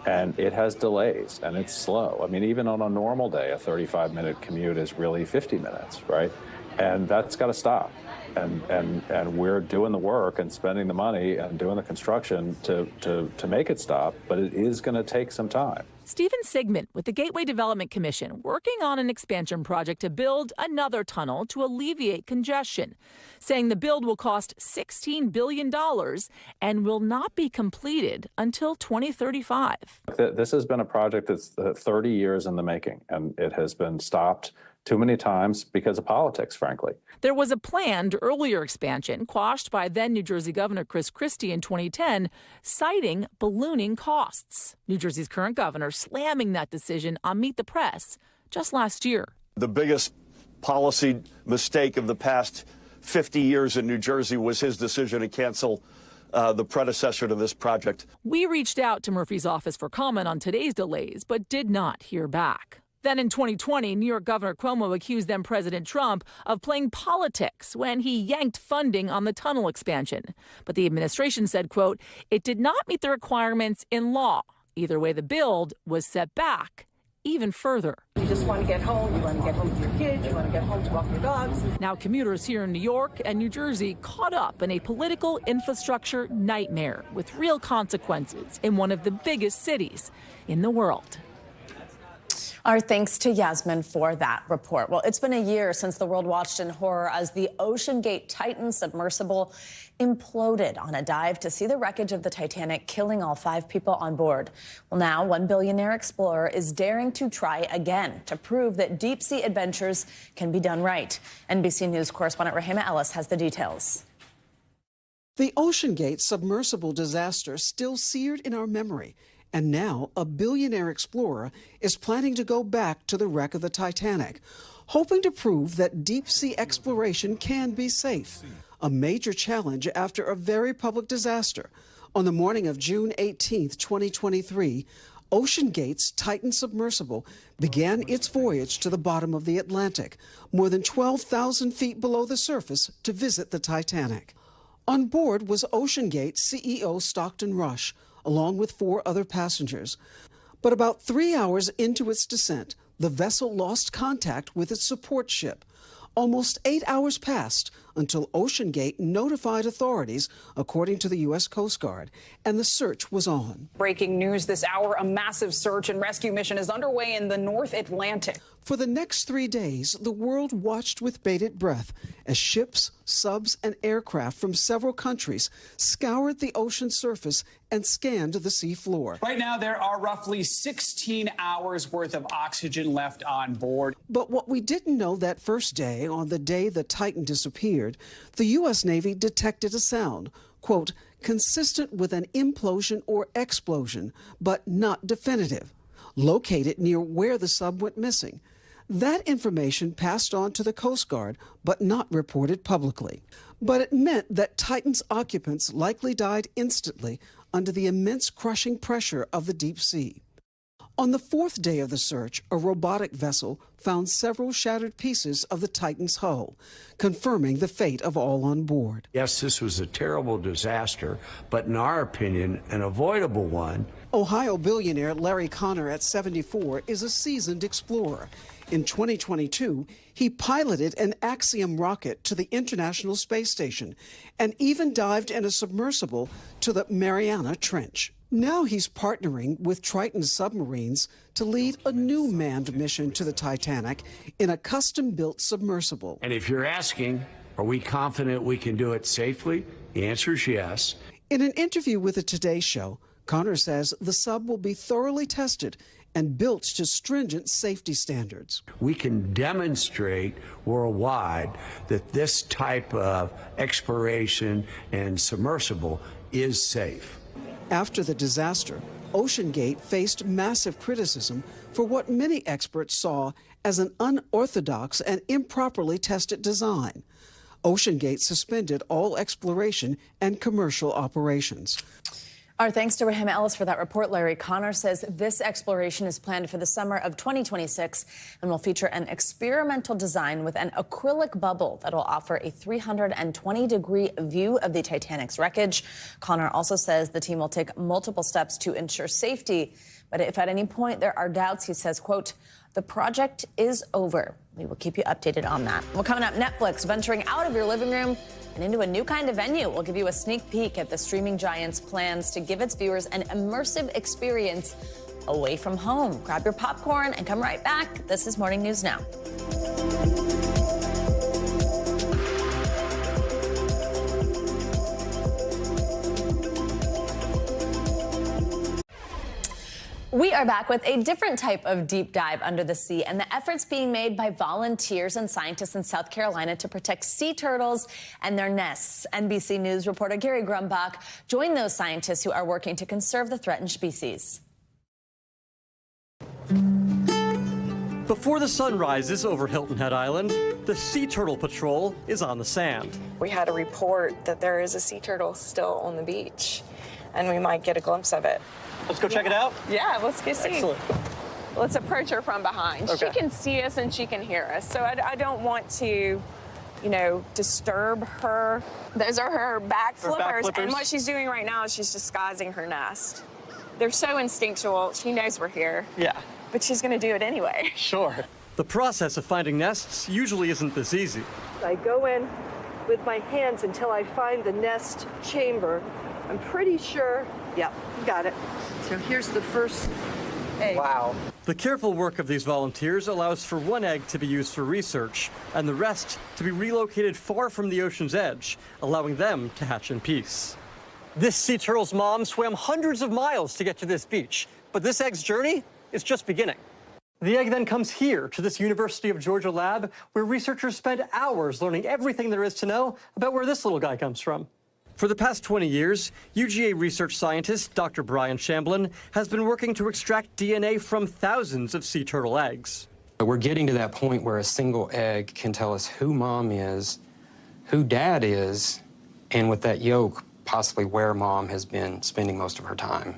and it has delays, and it's slow. I mean, even on a normal day, a 35-minute commute is really 50 minutes, right? And that's got to stop. And we're doing the work and spending the money and doing the construction to make it stop, but it is going to take some time. Stephen Sigmund with the Gateway Development Commission working on an expansion project to build another tunnel to alleviate congestion, saying the build will cost $16 billion and will not be completed until 2035. This has been a project that's 30 years in the making, and it has been stopped too many times because of politics, frankly. There was a planned earlier expansion quashed by then New Jersey Governor Chris Christie in 2010, citing ballooning costs. New Jersey's current governor slamming that decision on Meet the Press just last year. The biggest policy mistake of the past 50 years in New Jersey was his decision to cancel the predecessor to this project. We reached out to Murphy's office for comment on today's delays, but did not hear back. Then in 2020, New York Governor Cuomo accused then President Trump of playing politics when he yanked funding on the tunnel expansion. But the administration said, quote, it did not meet the requirements in law. Either way, the build was set back even further. You just want to get home. You want to get home to your kids. You want to get home to walk your dogs. Now commuters here in New York and New Jersey caught up in a political infrastructure nightmare with real consequences in one of the biggest cities in the world. Our thanks to Yasmin for that report. Well, it's been a year since the world watched in horror as the OceanGate Titan submersible imploded on a dive to see the wreckage of the Titanic, killing all 5 people on board. Well, now one billionaire explorer is daring to try again to prove that deep sea adventures can be done right. NBC News correspondent Rahima Ellis has the details. The OceanGate submersible disaster still seared in our memory, and now a billionaire explorer is planning to go back to the wreck of the Titanic, hoping to prove that deep-sea exploration can be safe, a major challenge after a very public disaster. On the morning of June 18, 2023, OceanGate's Titan submersible began its voyage to the bottom of the Atlantic, more than 12,000 feet below the surface, to visit the Titanic. On board was OceanGate CEO Stockton Rush, along with 4 other passengers. But about 3 hours into its descent, the vessel lost contact with its support ship. Almost 8 hours passed until OceanGate notified authorities, according to the U.S. Coast Guard, and the search was on. Breaking news this hour, a massive search and rescue mission is underway in the North Atlantic. For the next 3 days, the world watched with bated breath as ships, subs, and aircraft from several countries scoured the ocean surface and scanned the sea floor. Right now, there are roughly 16 hours worth of oxygen left on board. But what we didn't know that first day, on the day the Titan disappeared, the U.S. Navy detected a sound, quote, consistent with an implosion or explosion, but not definitive, located near where the sub went missing. That information passed on to the Coast Guard, but not reported publicly. But it meant that Titan's occupants likely died instantly under the immense crushing pressure of the deep sea. On the 4th day of the search, a robotic vessel found several shattered pieces of the Titan's hull, confirming the fate of all on board. Yes, this was a terrible disaster, but in our opinion, an avoidable one. Ohio billionaire Larry Connor, at 74, is a seasoned explorer. In 2022, he piloted an Axiom rocket to the International Space Station and even dived in a submersible to the Mariana Trench. Now he's partnering with Triton Submarines to lead a new manned mission to the Titanic in a custom-built submersible. And if you're asking, are we confident we can do it safely? The answer is yes. In an interview with the Today Show, Connor says the sub will be thoroughly tested and built to stringent safety standards. We can demonstrate worldwide that this type of exploration and submersible is safe. After the disaster, OceanGate faced massive criticism for what many experts saw as an unorthodox and improperly tested design. OceanGate suspended all exploration and commercial operations. Our thanks to Rahim Ellis for that report. Larry Connor says this exploration is planned for the summer of 2026 and will feature an experimental design with an acrylic bubble that will offer a 320-degree view of the Titanic's wreckage. Connor also says the team will take multiple steps to ensure safety. But if at any point there are doubts, he says, quote, the project is over. We will keep you updated on that. Well, coming up, Netflix venturing out of your living room and into a new kind of venue. We'll give you a sneak peek at the streaming giant's plans to give its viewers an immersive experience away from home. Grab your popcorn and come right back. This is Morning News Now. We are back with a different type of deep dive under the sea and the efforts being made by volunteers and scientists in South Carolina to protect sea turtles and their nests. NBC News reporter Gary Grumbach joined those scientists who are working to conserve the threatened species. Before the sun rises over Hilton Head Island, the Sea Turtle Patrol is on the sand. We had a report that there is a sea turtle still on the beach, and we might get a glimpse of it. Let's go check it out? Yeah, let's go see. Excellent. Let's approach her from behind. Okay. She can see us and she can hear us, so I don't want to, disturb her. Those are her back flippers, and what she's doing right now is she's disguising her nest. They're so instinctual. She knows we're here. Yeah. But she's going to do it anyway. Sure. The process of finding nests usually isn't this easy. I go in with my hands until I find the nest chamber. I'm pretty sure, yeah, got it. So here's the first egg. Wow. The careful work of these volunteers allows for one egg to be used for research and the rest to be relocated far from the ocean's edge, allowing them to hatch in peace. This sea turtle's mom swam hundreds of miles to get to this beach, but this egg's journey is just beginning. The egg then comes here to this University of Georgia lab where researchers spend hours learning everything there is to know about where this little guy comes from. For the past 20 years, UGA research scientist Dr. Brian Shamblin has been working to extract DNA from thousands of sea turtle eggs. We're getting to that point where a single egg can tell us who mom is, who dad is, and with that yolk, possibly where mom has been spending most of her time.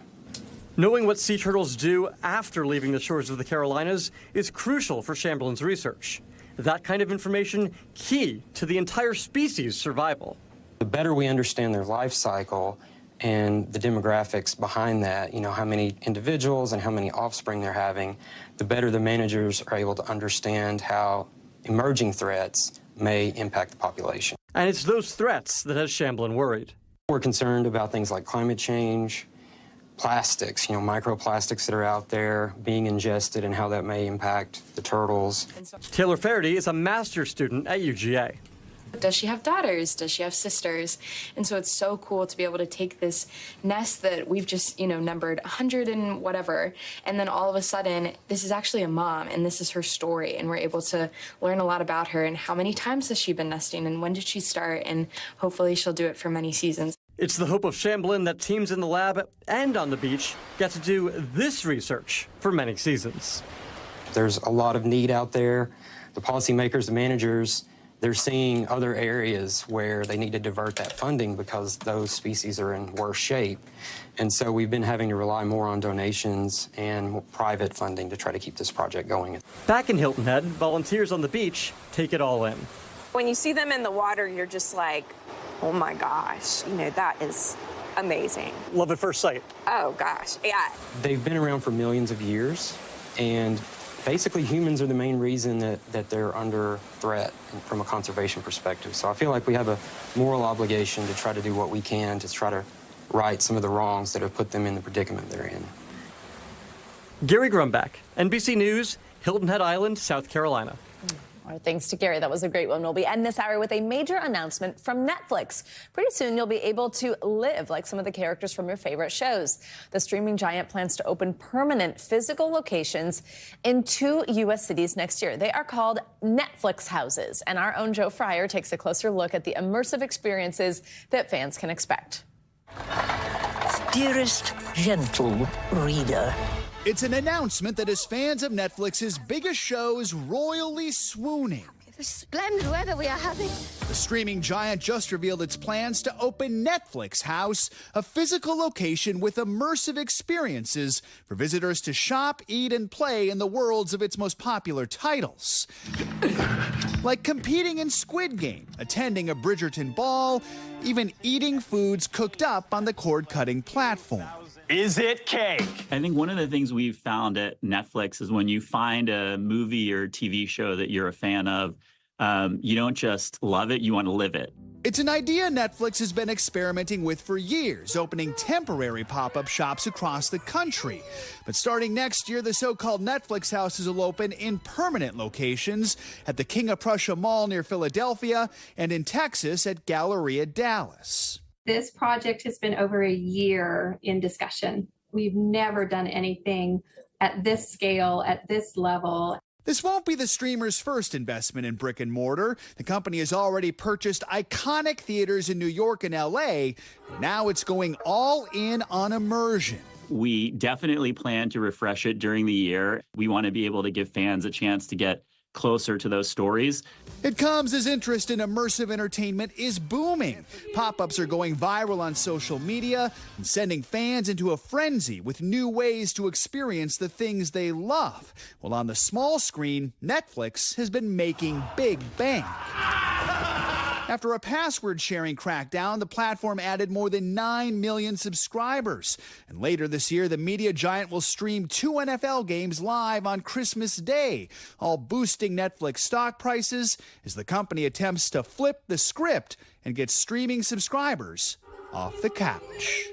Knowing what sea turtles do after leaving the shores of the Carolinas is crucial for Shamblin's research. That kind of information key to the entire species' survival. The better we understand their life cycle and the demographics behind that, how many individuals and how many offspring they're having, the better the managers are able to understand how emerging threats may impact the population. And it's those threats that has Shamblin worried. We're concerned about things like climate change, plastics, microplastics that are out there being ingested and how that may impact the turtles. Taylor Faraday is a master's student at UGA. Does she have daughters? Does she have sisters? And so it's so cool to be able to take this nest that we've just, numbered 100 and whatever, and then all of a sudden, this is actually a mom, and this is her story, and we're able to learn a lot about her and how many times has she been nesting, and when did she start, and hopefully she'll do it for many seasons. It's the hope of Shamblin that teams in the lab and on the beach get to do this research for many seasons. There's a lot of need out there. The policymakers, the managers, they're seeing other areas where they need to divert that funding because those species are in worse shape. And so we've been having to rely more on donations and private funding to try to keep this project going. Back in Hilton Head, volunteers on the beach take it all in. When you see them in the water, you're just like, oh my gosh, that is amazing. Love at first sight. Oh gosh, yeah. They've been around for millions of years, and basically humans are the main reason that they're under threat from a conservation perspective. So I feel like we have a moral obligation to try to do what we can to try to right some of the wrongs that have put them in the predicament they're in. Gary Grumback, NBC News, Hilton Head Island, South Carolina. All right, thanks to Gary. That was a great one. We'll be ending this hour with a major announcement from Netflix. Pretty soon, you'll be able to live like some of the characters from your favorite shows. The streaming giant plans to open permanent physical locations in 2 U.S. cities next year. They are called Netflix houses. And our own Joe Fryer takes a closer look at the immersive experiences that fans can expect. Dearest gentle reader. It's an announcement that has fans of Netflix's biggest shows royally swooning. The splendid weather we are having. The streaming giant just revealed its plans to open Netflix House, a physical location with immersive experiences for visitors to shop, eat, and play in the worlds of its most popular titles. Like competing in Squid Game, attending a Bridgerton ball, even eating foods cooked up on the cord-cutting platform. Is it cake? I think one of the things we've found at Netflix is when you find a movie or TV show that you're a fan of, you don't just love it, you want to live it. It's an idea Netflix has been experimenting with for years, opening temporary pop-up shops across the country. But starting next year, the so-called Netflix houses will open in permanent locations at the King of Prussia Mall near Philadelphia and in Texas at Galleria Dallas. This project has been over a year in discussion. We've never done anything at this scale, at this level. This won't be the streamer's first investment in brick and mortar. The company has already purchased iconic theaters in New York and LA. Now it's going all in on immersion. We definitely plan to refresh it during the year. We want to be able to give fans a chance to get closer to those stories. It comes as interest in immersive entertainment is booming. Pop-ups are going viral on social media and sending fans into a frenzy with new ways to experience the things they love. While on the small screen, Netflix has been making big bank. After a password-sharing crackdown, the platform added more than 9 million subscribers. And later this year, the media giant will stream 2 NFL games live on Christmas Day, all boosting Netflix stock prices as the company attempts to flip the script and get streaming subscribers off the couch.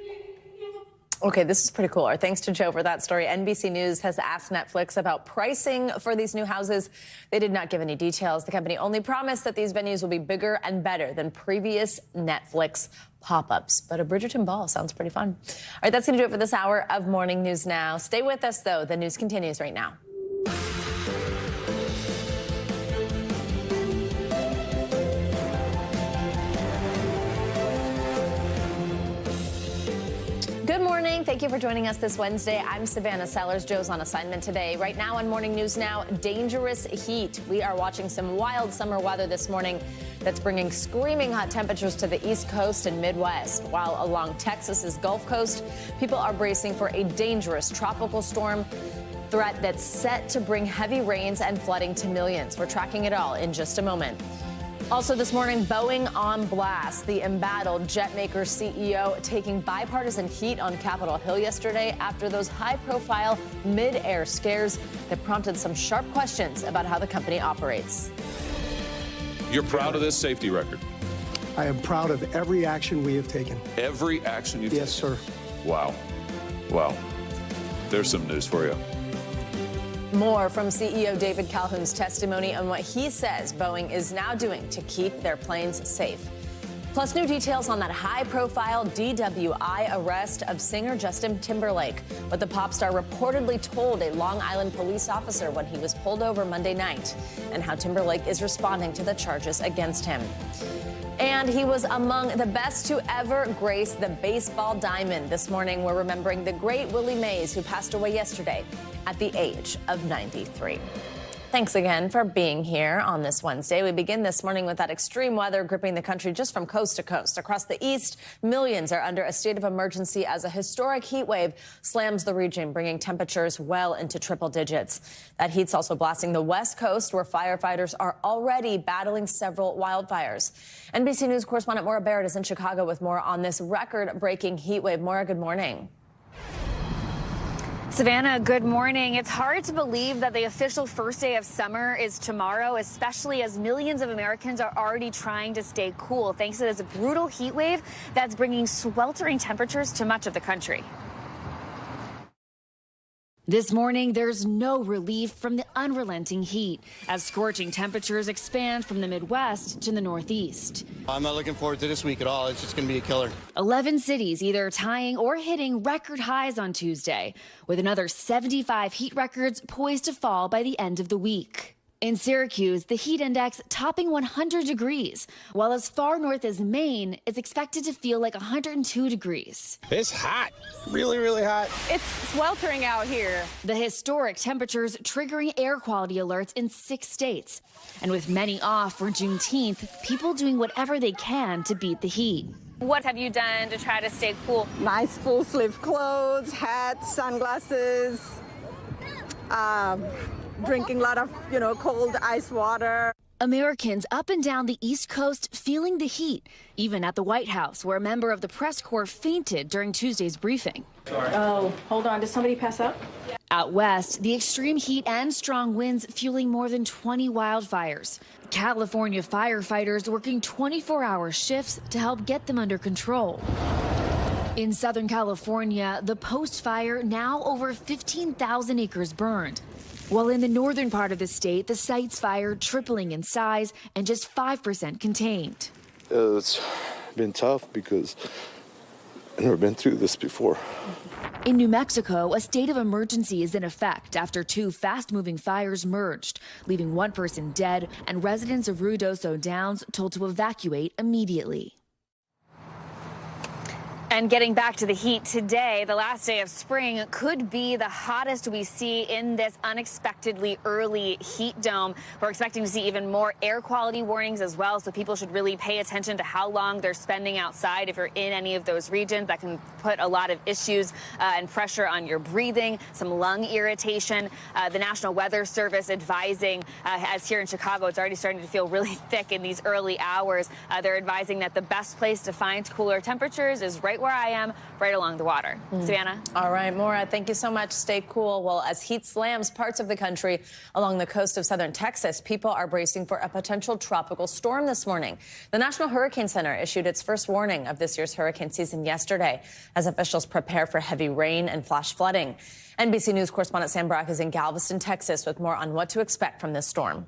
Okay, this is pretty cool. Our thanks to Joe for that story. NBC News has asked Netflix about pricing for these new houses. They did not give any details. The company only promised that these venues will be bigger and better than previous Netflix pop-ups. But a Bridgerton ball sounds pretty fun. All right, that's going to do it for this hour of Morning News Now. Stay with us, though. The news continues right now. Good morning. Thank you for joining us this Wednesday. I'm Savannah Sellers. Joe's on assignment today. Right now on Morning News Now, dangerous heat. We are watching some wild summer weather this morning that's bringing screaming hot temperatures to the East Coast and Midwest. While along Texas's Gulf Coast, people are bracing for a dangerous tropical storm threat that's set to bring heavy rains and flooding to millions. We're tracking it all in just a moment. Also this morning, Boeing on blast. The embattled jet maker CEO taking bipartisan heat on Capitol Hill yesterday after those high-profile mid-air scares that prompted some sharp questions about how the company operates. You're proud of this safety record? I am proud of every action we have taken. Every action you've taken? Yes, sir. Wow. Wow. There's some news for you. More from CEO David Calhoun's testimony on what he says Boeing is now doing to keep their planes safe. Plus, new details on that high-profile DWI arrest of singer Justin Timberlake, what the pop star reportedly told a Long Island police officer when he was pulled over Monday night, and how Timberlake is responding to the charges against him. And he was among the best to ever grace the baseball diamond. This morning, we're remembering the great Willie Mays, who passed away yesterday at the age of 93. Thanks again for being here on this Wednesday. We begin this morning with that extreme weather gripping the country just from coast to coast. Across the east, millions are under a state of emergency as a historic heat wave slams the region, bringing temperatures well into triple digits. That heat's also blasting the west coast, where firefighters are already battling several wildfires. NBC News correspondent Maura Barrett is in Chicago with more on this record-breaking heat wave. Maura, good morning. Savannah, good morning. It's hard to believe that the official first day of summer is tomorrow, especially as millions of Americans are already trying to stay cool thanks to this brutal heat wave that's bringing sweltering temperatures to much of the country. This morning, there's no relief from the unrelenting heat as scorching temperatures expand from the Midwest to the Northeast. I'm not looking forward to this week at all. It's just going to be a killer. 11 cities either tying or hitting record highs on Tuesday, with another 75 heat records poised to fall by the end of the week. In Syracuse, the heat index topping 100 degrees, while as far north as Maine, it's expected to feel like 102 degrees. It's hot. Really, really hot. It's sweltering out here. The historic temperatures triggering air quality alerts in 6 states. And with many off for Juneteenth, people doing whatever they can to beat the heat. What have you done to try to stay cool? Nice full-sleeve clothes, hats, sunglasses, drinking a lot of, cold ice water. Americans up and down the East Coast feeling the heat, even at the White House, where a member of the press corps fainted during Tuesday's briefing. Oh, hold on. Did somebody pass out? Out west, the extreme heat and strong winds fueling more than 20 wildfires. California firefighters working 24-hour shifts to help get them under control. In Southern California, the Post fire now over 15,000 acres burned. While in the northern part of the state, the site's fire tripling in size and just 5% contained. It's been tough because I've never been through this before. In New Mexico, a state of emergency is in effect after 2 fast-moving fires merged, leaving 1 person dead and residents of Ruidoso Downs told to evacuate immediately. And getting back to the heat today, the last day of spring could be the hottest we see in this unexpectedly early heat dome. We're expecting to see even more air quality warnings as well, so people should really pay attention to how long they're spending outside. If you're in any of those regions, that can put a lot of issues and pressure on your breathing, some lung irritation. The National Weather Service advising, as here in Chicago, it's already starting to feel really thick in these early hours. They're advising that the best place to find cooler temperatures is right where I am, right along the water. Savannah? All right, Maura, thank you so much. Stay cool. Well, as heat slams parts of the country along the coast of southern Texas, people are bracing for a potential tropical storm this morning. The National Hurricane Center issued its first warning of this year's hurricane season yesterday as officials prepare for heavy rain and flash flooding. NBC News correspondent Sam Brock is in Galveston, Texas, with more on what to expect from this storm.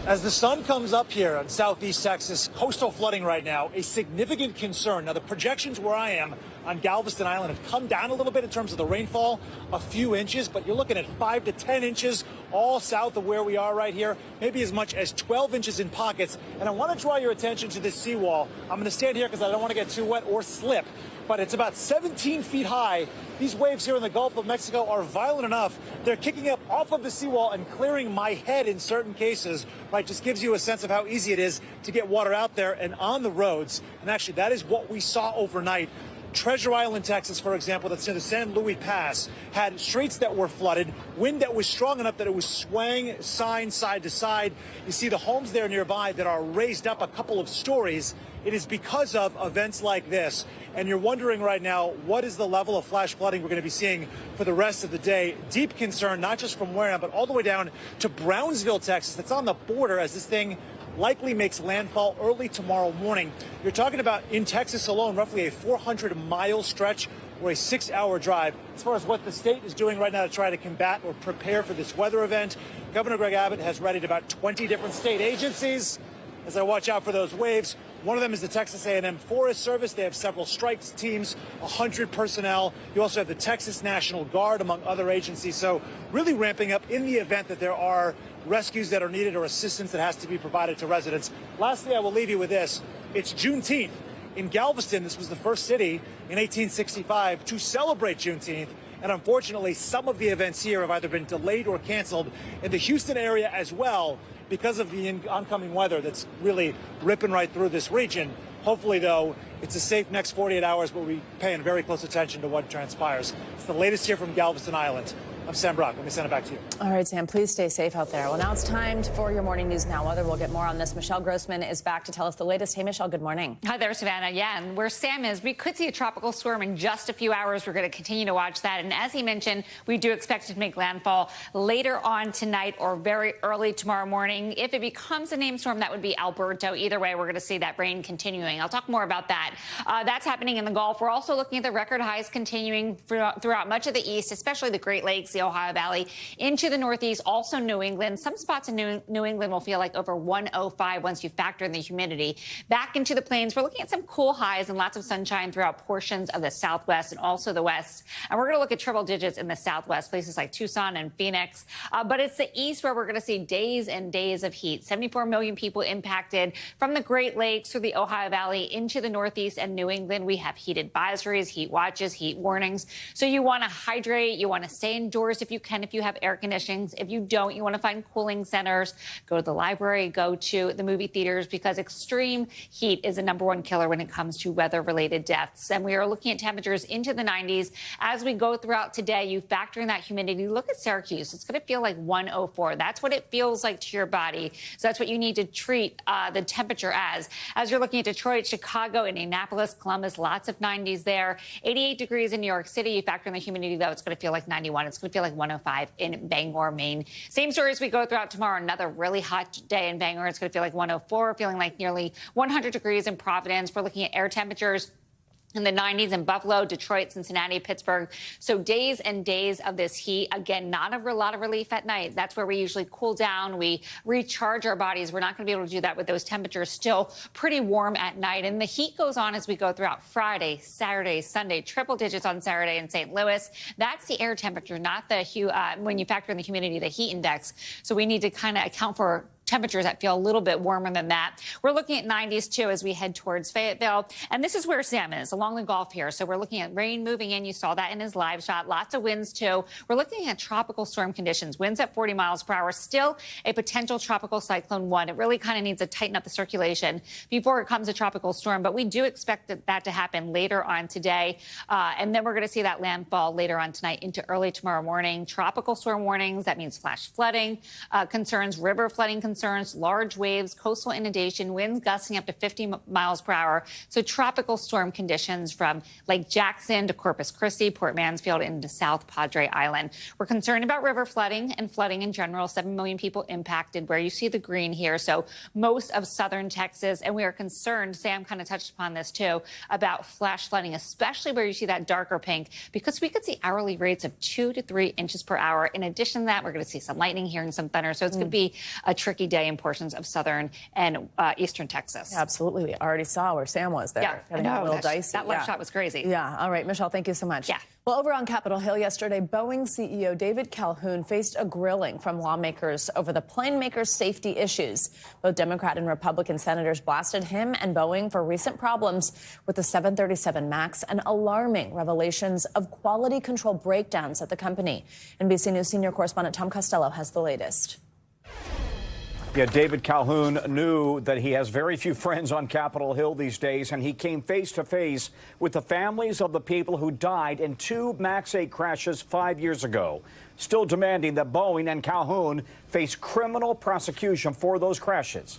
As the sun comes up here in southeast Texas, coastal flooding right now, a significant concern. Now, the projections where I am on Galveston Island have come down a little bit in terms of the rainfall, a few inches, but you're looking at 5 to 10 inches all south of where we are right here, maybe as much as 12 inches in pockets. And I want to draw your attention to this seawall. I'm going to stand here because I don't want to get too wet or slip. but it's about 17 feet high. These waves here in the Gulf of Mexico are violent enough. They're kicking up off of the seawall and clearing my head in certain cases, right? Just gives you a sense of how easy it is to get water out there and on the roads. And actually, that is what we saw overnight. Treasure Island, Texas, for example, that's near the San Luis Pass, had streets that were flooded, wind that was strong enough that it was swaying signs side to side. You see the homes there nearby that are raised up a couple of stories. It is because of events like this. And you're wondering right now, what is the level of flash flooding we're going to be seeing for the rest of the day? Deep concern, not just from where I am, but all the way down to Brownsville, Texas. That's on the border as this thing likely makes landfall early tomorrow morning. You're talking about, in Texas alone, roughly a 400-mile stretch or a 6-hour drive. As far as what the state is doing right now to try to combat or prepare for this weather event, Governor Greg Abbott has readied about 20 different state agencies as I watch out for those waves. One of them is the Texas A&M Forest Service. They have several strikes teams, 100 personnel. You also have the Texas National Guard, among other agencies. So really ramping up in the event that there are rescues that are needed or assistance that has to be provided to residents. Lastly, I will leave you with this. It's Juneteenth. In Galveston, this was the first city in 1865 to celebrate Juneteenth. And unfortunately, some of the events here have either been delayed or canceled in the Houston area as well because of the oncoming weather that's really ripping right through this region. Hopefully, though, it's a safe next 48 hours, but we're paying very close attention to what transpires. It's the latest here from Galveston Island. I'm Sam Brock. Let me send it back to you. All right, Sam, please stay safe out there. Well, now it's time for your morning news now. Weather, we'll get more on this. Michelle Grossman is back to tell us the latest. Hey, Michelle, good morning. Hi there, Savannah. Yeah, and where Sam is, we could see a tropical storm in just a few hours. We're going to continue to watch that. And as he mentioned, we do expect it to make landfall later on tonight or very early tomorrow morning. If it becomes a named storm, that would be Alberto. Either way, we're going to see that rain continuing. I'll talk more about that. That's happening in the Gulf. We're also looking at the record highs continuing throughout much of the east, especially the Great Lakes, the Ohio Valley, into the Northeast, also New England. Some spots in New England will feel like over 105 once you factor in the humidity. Back into the plains, we're looking at some cool highs and lots of sunshine throughout portions of the Southwest and also the West. And we're going to look at triple digits in the Southwest, places like Tucson and Phoenix. But it's the East where we're going to see days and days of heat. 74 million people impacted from the Great Lakes through the Ohio Valley into the Northeast and New England. We have heat advisories, heat watches, heat warnings. So you want to hydrate. You want to stay indoors if you can, if you have air conditioning. If you don't, you want to find cooling centers, go to the library, go to the movie theaters, because extreme heat is the #1 killer when it comes to weather-related deaths. And we are looking at temperatures into the 90s as we go throughout today. You factor in that humidity. Look at Syracuse. It's going to feel like 104. That's what it feels like to your body. So that's what you need to treat the temperature as. As you're looking at Detroit, Chicago, Indianapolis, Columbus, lots of 90s there. 88 degrees in New York City. You factor in the humidity, though, it's going to feel like 91. It's going to feel like 105 in Bangor, Maine. Same story as we go throughout tomorrow. Another really hot day in Bangor. It's going to feel like 104, feeling like nearly 100 degrees in Providence. We're looking at air temperatures in the 90s in Buffalo, Detroit, Cincinnati, Pittsburgh. So days and days of this heat. Again, not a lot of relief at night. That's where we usually cool down. We recharge our bodies. We're not going to be able to do that with those temperatures still pretty warm at night. And the heat goes on as we go throughout Friday, Saturday, Sunday, triple digits on Saturday in St. Louis. That's the air temperature, not the when you factor in the humidity, the heat index. So we need to kind of account for temperatures that feel a little bit warmer than that. We're looking at 90s, too, as we head towards Fayetteville. And this is where Sam is, along the Gulf here. So we're looking at rain moving in. You saw that in his live shot. Lots of winds, too. We're looking at tropical storm conditions. Winds at 40 miles per hour. Still a potential tropical cyclone 1. It really kind of needs to tighten up the circulation before it comes a tropical storm. But we do expect that to happen later on today. And then we're going to see that landfall later on tonight into early tomorrow morning. Tropical storm warnings. That means flash flooding concerns, river flooding concerns, large waves, coastal inundation, winds gusting up to 50 miles per hour. So tropical storm conditions from Lake Jackson to Corpus Christi, Port Mansfield, into South Padre Island. We're concerned about river flooding and flooding in general. 7 million people impacted where you see the green here. So most of southern Texas. And we are concerned, Sam kind of touched upon this too, about flash flooding, especially where you see that darker pink, because we could see hourly rates of 2 to 3 inches per hour. In addition to that, we're going to see some lightning here and some thunder. So it's going to be a tricky risky day in portions of southern and eastern Texas. Yeah, absolutely. We already saw where Sam was there. Yeah, I know. A little dicey. That left shot was crazy. Yeah. All right, Michelle, thank you so much. Yeah. Well, over on Capitol Hill yesterday, Boeing CEO David Calhoun faced a grilling from lawmakers over the plane maker's safety issues. Both Democrat and Republican senators blasted him and Boeing for recent problems with the 737 MAX and alarming revelations of quality control breakdowns at the company. NBC News senior correspondent Tom Costello has the latest. Yeah, David Calhoun knew that he has very few friends on Capitol Hill these days, and he came face to face with the families of the people who died in 2 MAX 8 crashes 5 years ago, still demanding that Boeing and Calhoun face criminal prosecution for those crashes.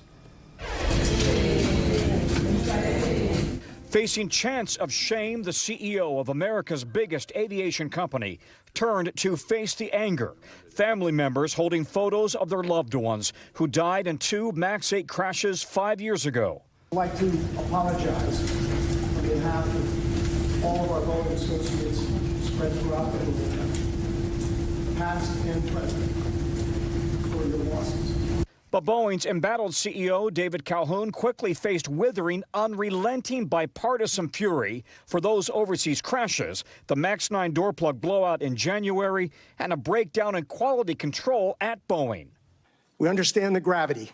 Facing chance of shame, the CEO of America's biggest aviation company turned to face the anger. Family members holding photos of their loved ones who died in 2 MAX 8 crashes 5 years ago. I'd like to apologize on behalf of all of our Boeing associates spread throughout the world, past and present, for your losses. But Boeing's embattled CEO, David Calhoun, quickly faced withering, unrelenting bipartisan fury for those overseas crashes, the MAX 9 door plug blowout in January, and a breakdown in quality control at Boeing. We understand the gravity,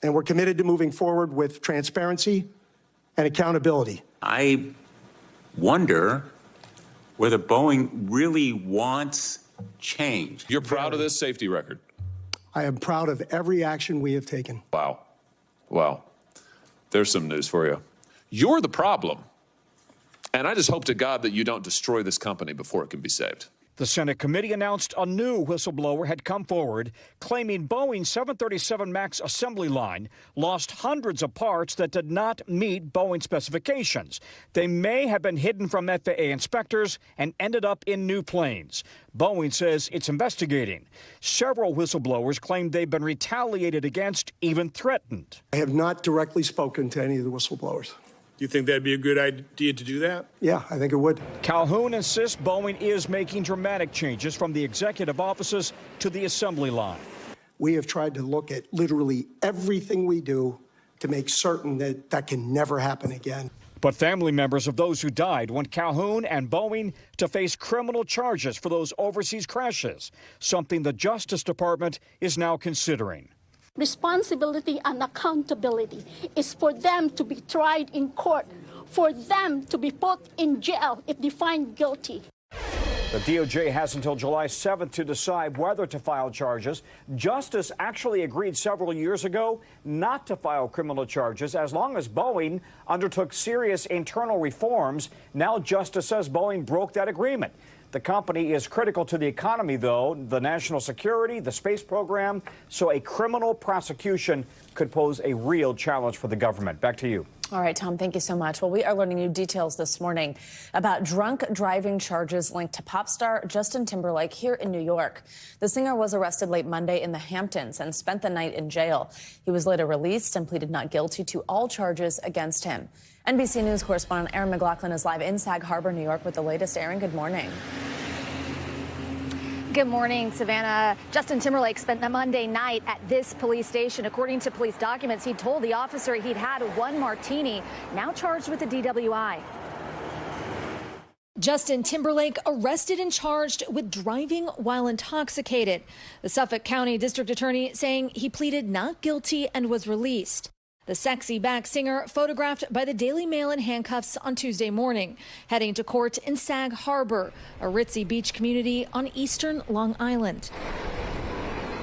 and we're committed to moving forward with transparency and accountability. I wonder whether Boeing really wants change. You're proud of this safety record? I am proud of every action we have taken. Wow. Well, there's some news for you. You're the problem. And I just hope to God that you don't destroy this company before it can be saved. The Senate committee announced a new whistleblower had come forward, claiming Boeing's 737 MAX assembly line lost hundreds of parts that did not meet Boeing specifications. They may have been hidden from FAA inspectors and ended up in new planes. Boeing says it's investigating. Several whistleblowers claim they've been retaliated against, even threatened. I have not directly spoken to any of the whistleblowers. Do you think that'd be a good idea to do that? Yeah, I think it would. Calhoun insists Boeing is making dramatic changes from the executive offices to the assembly line. We have tried to look at literally everything we do to make certain that that can never happen again. But family members of those who died want Calhoun and Boeing to face criminal charges for those overseas crashes, something the Justice Department is now considering. Responsibility and accountability is for them to be tried in court, for them to be put in jail if they find guilty. The DOJ has until July 7th to decide whether to file charges. Justice actually agreed several years ago not to file criminal charges as long as Boeing undertook serious internal reforms. Now Justice says Boeing broke that agreement. The company is critical to the economy, though, the national security, the space program, so a criminal prosecution could pose a real challenge for the government. Back to you. All right, Tom, thank you so much. Well, we are learning new details this morning about drunk driving charges linked to pop star Justin Timberlake here in New York. The singer was arrested late Monday in the Hamptons and spent the night in jail. He was later released and pleaded not guilty to all charges against him. NBC News correspondent Aaron McLaughlin is live in Sag Harbor, New York with the latest. Aaron, good morning. Good morning, Savannah. Justin Timberlake spent the Monday night at this police station. According to police documents, he told the officer he'd had 1 martini, now charged with a DWI. Justin Timberlake arrested and charged with driving while intoxicated. The Suffolk County District Attorney saying he pleaded not guilty and was released. The sexy back singer photographed by the Daily Mail in handcuffs on Tuesday morning, heading to court in Sag Harbor, a ritzy beach community on eastern Long Island.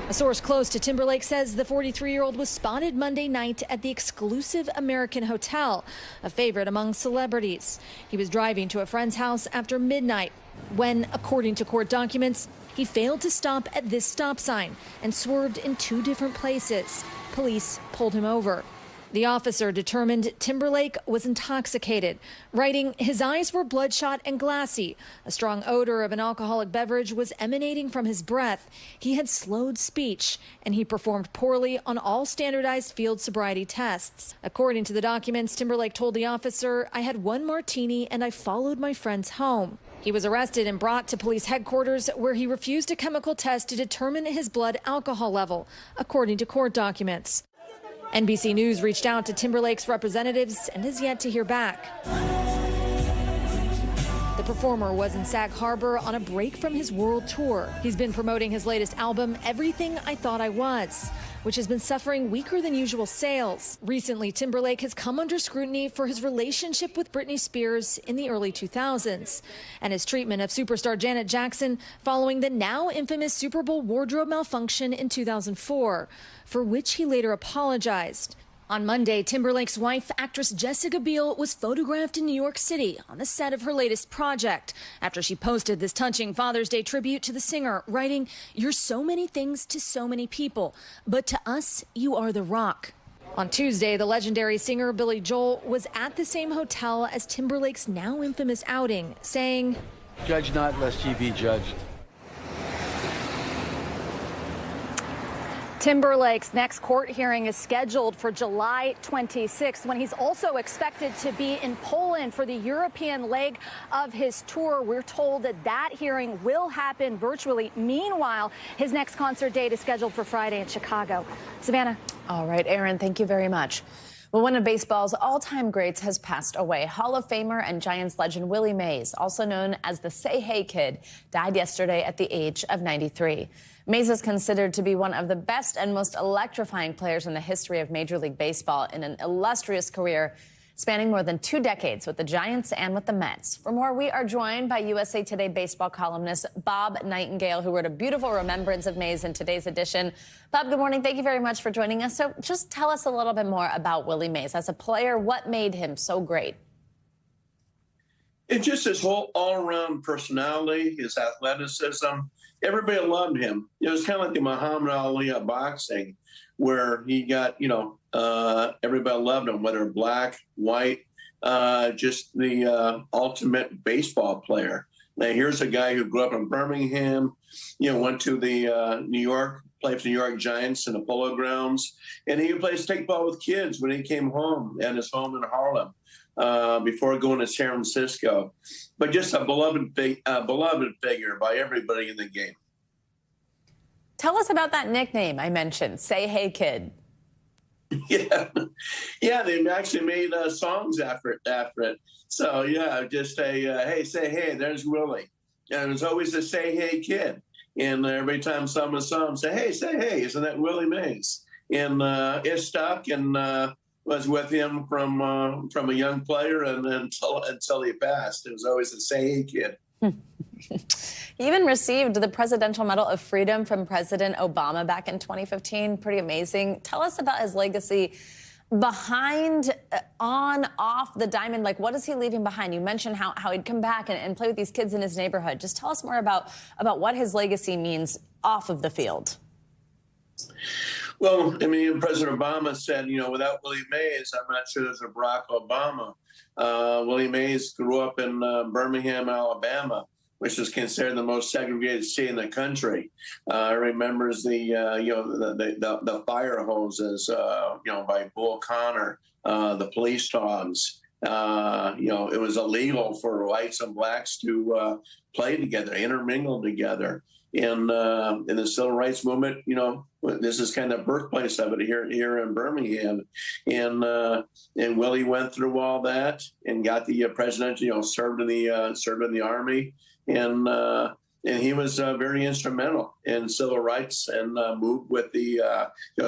A source close to Timberlake says the 43-year-old was spotted Monday night at the exclusive American Hotel, a favorite among celebrities. He was driving to a friend's house after midnight when, according to court documents, he failed to stop at this stop sign and swerved in 2 different places. Police pulled him over. The officer determined Timberlake was intoxicated, writing his eyes were bloodshot and glassy. A strong odor of an alcoholic beverage was emanating from his breath. He had slowed speech, and he performed poorly on all standardized field sobriety tests. According to the documents, Timberlake told the officer, "I had one martini and I followed my friends home." He was arrested and brought to police headquarters, where he refused a chemical test to determine his blood alcohol level, according to court documents. NBC News reached out to Timberlake's representatives and has yet to hear back. The performer was in Sag Harbor on a break from his world tour. He's been promoting his latest album, Everything I Thought I Was, which has been suffering weaker than usual sales. Recently, Timberlake has come under scrutiny for his relationship with Britney Spears in the early 2000s and his treatment of superstar Janet Jackson following the now infamous Super Bowl wardrobe malfunction in 2004, for which he later apologized. On Monday, Timberlake's wife, actress Jessica Biel, was photographed in New York City on the set of her latest project after she posted this touching Father's Day tribute to the singer, writing, "You're so many things to so many people, but to us, you are the rock." On Tuesday, the legendary singer Billy Joel was at the same hotel as Timberlake's now infamous outing, saying, "Judge not, lest ye be judged." Timberlake's next court hearing is scheduled for July 26th, when he's also expected to be in Poland for the European leg of his tour. We're told that that hearing will happen virtually. Meanwhile, his next concert date is scheduled for Friday in Chicago. Savannah. All right, Aaron, thank you very much. Well, one of baseball's all-time greats has passed away. Hall of Famer and Giants legend Willie Mays, also known as the Say Hey Kid, died yesterday at the age of 93. Mays is considered to be one of the best and most electrifying players in the history of Major League Baseball, in an illustrious career spanning more than 2 decades with the Giants and with the Mets. For more, we are joined by USA Today baseball columnist Bob Nightingale, who wrote a beautiful remembrance of Mays in today's edition. Bob, good morning. Thank you very much for joining us. So just tell us a little bit more about Willie Mays. As a player, what made him so great? It's just his whole all-around personality, his athleticism. Everybody loved him. It was kind of like the Muhammad Ali of boxing, where he got, everybody loved him, whether black, white, just the ultimate baseball player. Now, here's a guy who grew up in Birmingham, went to the New York, played for the New York Giants in the Polo Grounds, and he played stickball with kids when he came home at his home in Harlem. Before going to San Francisco, but just a beloved figure by everybody in the game. Tell us about that nickname I mentioned, Say Hey Kid. Yeah, they actually made songs after it. So yeah, just hey, say hey, there's Willie, and it was always a Say Hey Kid, and every time someone saw him, say hey, isn't that Willie Mays? And it stuck, and was with him from a young player and until he passed. It was always a Say Hey Kid. He even received the Presidential Medal of Freedom from President Obama back in 2015. Pretty amazing. Tell us about his legacy behind, on, off the diamond. Like, what is he leaving behind? You mentioned how he'd come back and play with these kids in his neighborhood. Just tell us more about what his legacy means off of the field. Well, I mean, President Obama said, without Willie Mays, I'm not sure there's a Barack Obama. Willie Mays grew up in Birmingham, Alabama, which is considered the most segregated city in the country. Remembers the fire hoses, by Bull Connor, the police dogs. It was illegal for whites and blacks to play together, intermingle together. In the civil rights movement, this is kind of birthplace of it here in Birmingham, and Willie went through all that and got the presidential, served in the army, and he was very instrumental in civil rights and moved with the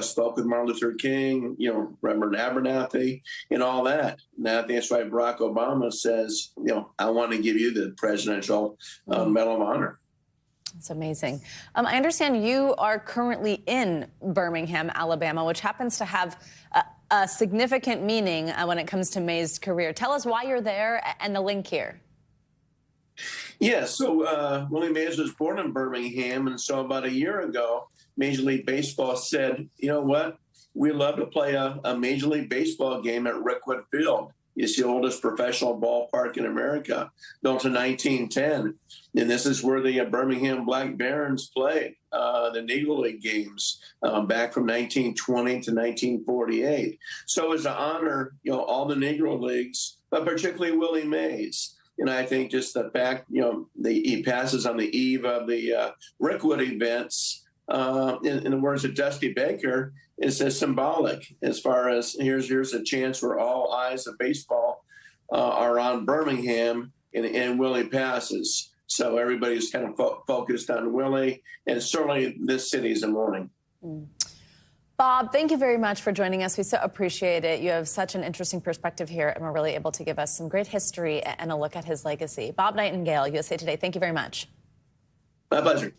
spoke with Martin Luther King, Reverend Abernathy, and all that. And I think that's why Barack Obama says, I want to give you the Presidential Medal of Honor. It's amazing. I understand you are currently in Birmingham, Alabama, which happens to have a significant meaning when it comes to Mays' career. Tell us why you're there and the link here. Yeah, so Willie Mays was born in Birmingham, and so about a year ago, Major League Baseball said, you know what, we love to play a Major League Baseball game at Rickwood Field. It's the oldest professional ballpark in America, built in 1910. And this is where the Birmingham Black Barons play the Negro League games back from 1920 to 1948. So it's an honor, all the Negro Leagues, but particularly Willie Mays. And I think just the fact, he passes on the eve of the Rickwood events, in the words of Dusty Baker, is symbolic as far as here's a chance where all eyes of baseball are on Birmingham and Willie passes. So everybody's kind of focused on Willie, and certainly this city is in mourning. Bob, thank you very much for joining us. We so appreciate it. You have such an interesting perspective here, and we're really able to give us some great history and a look at his legacy. Bob Nightingale, USA Today, thank you very much. My pleasure.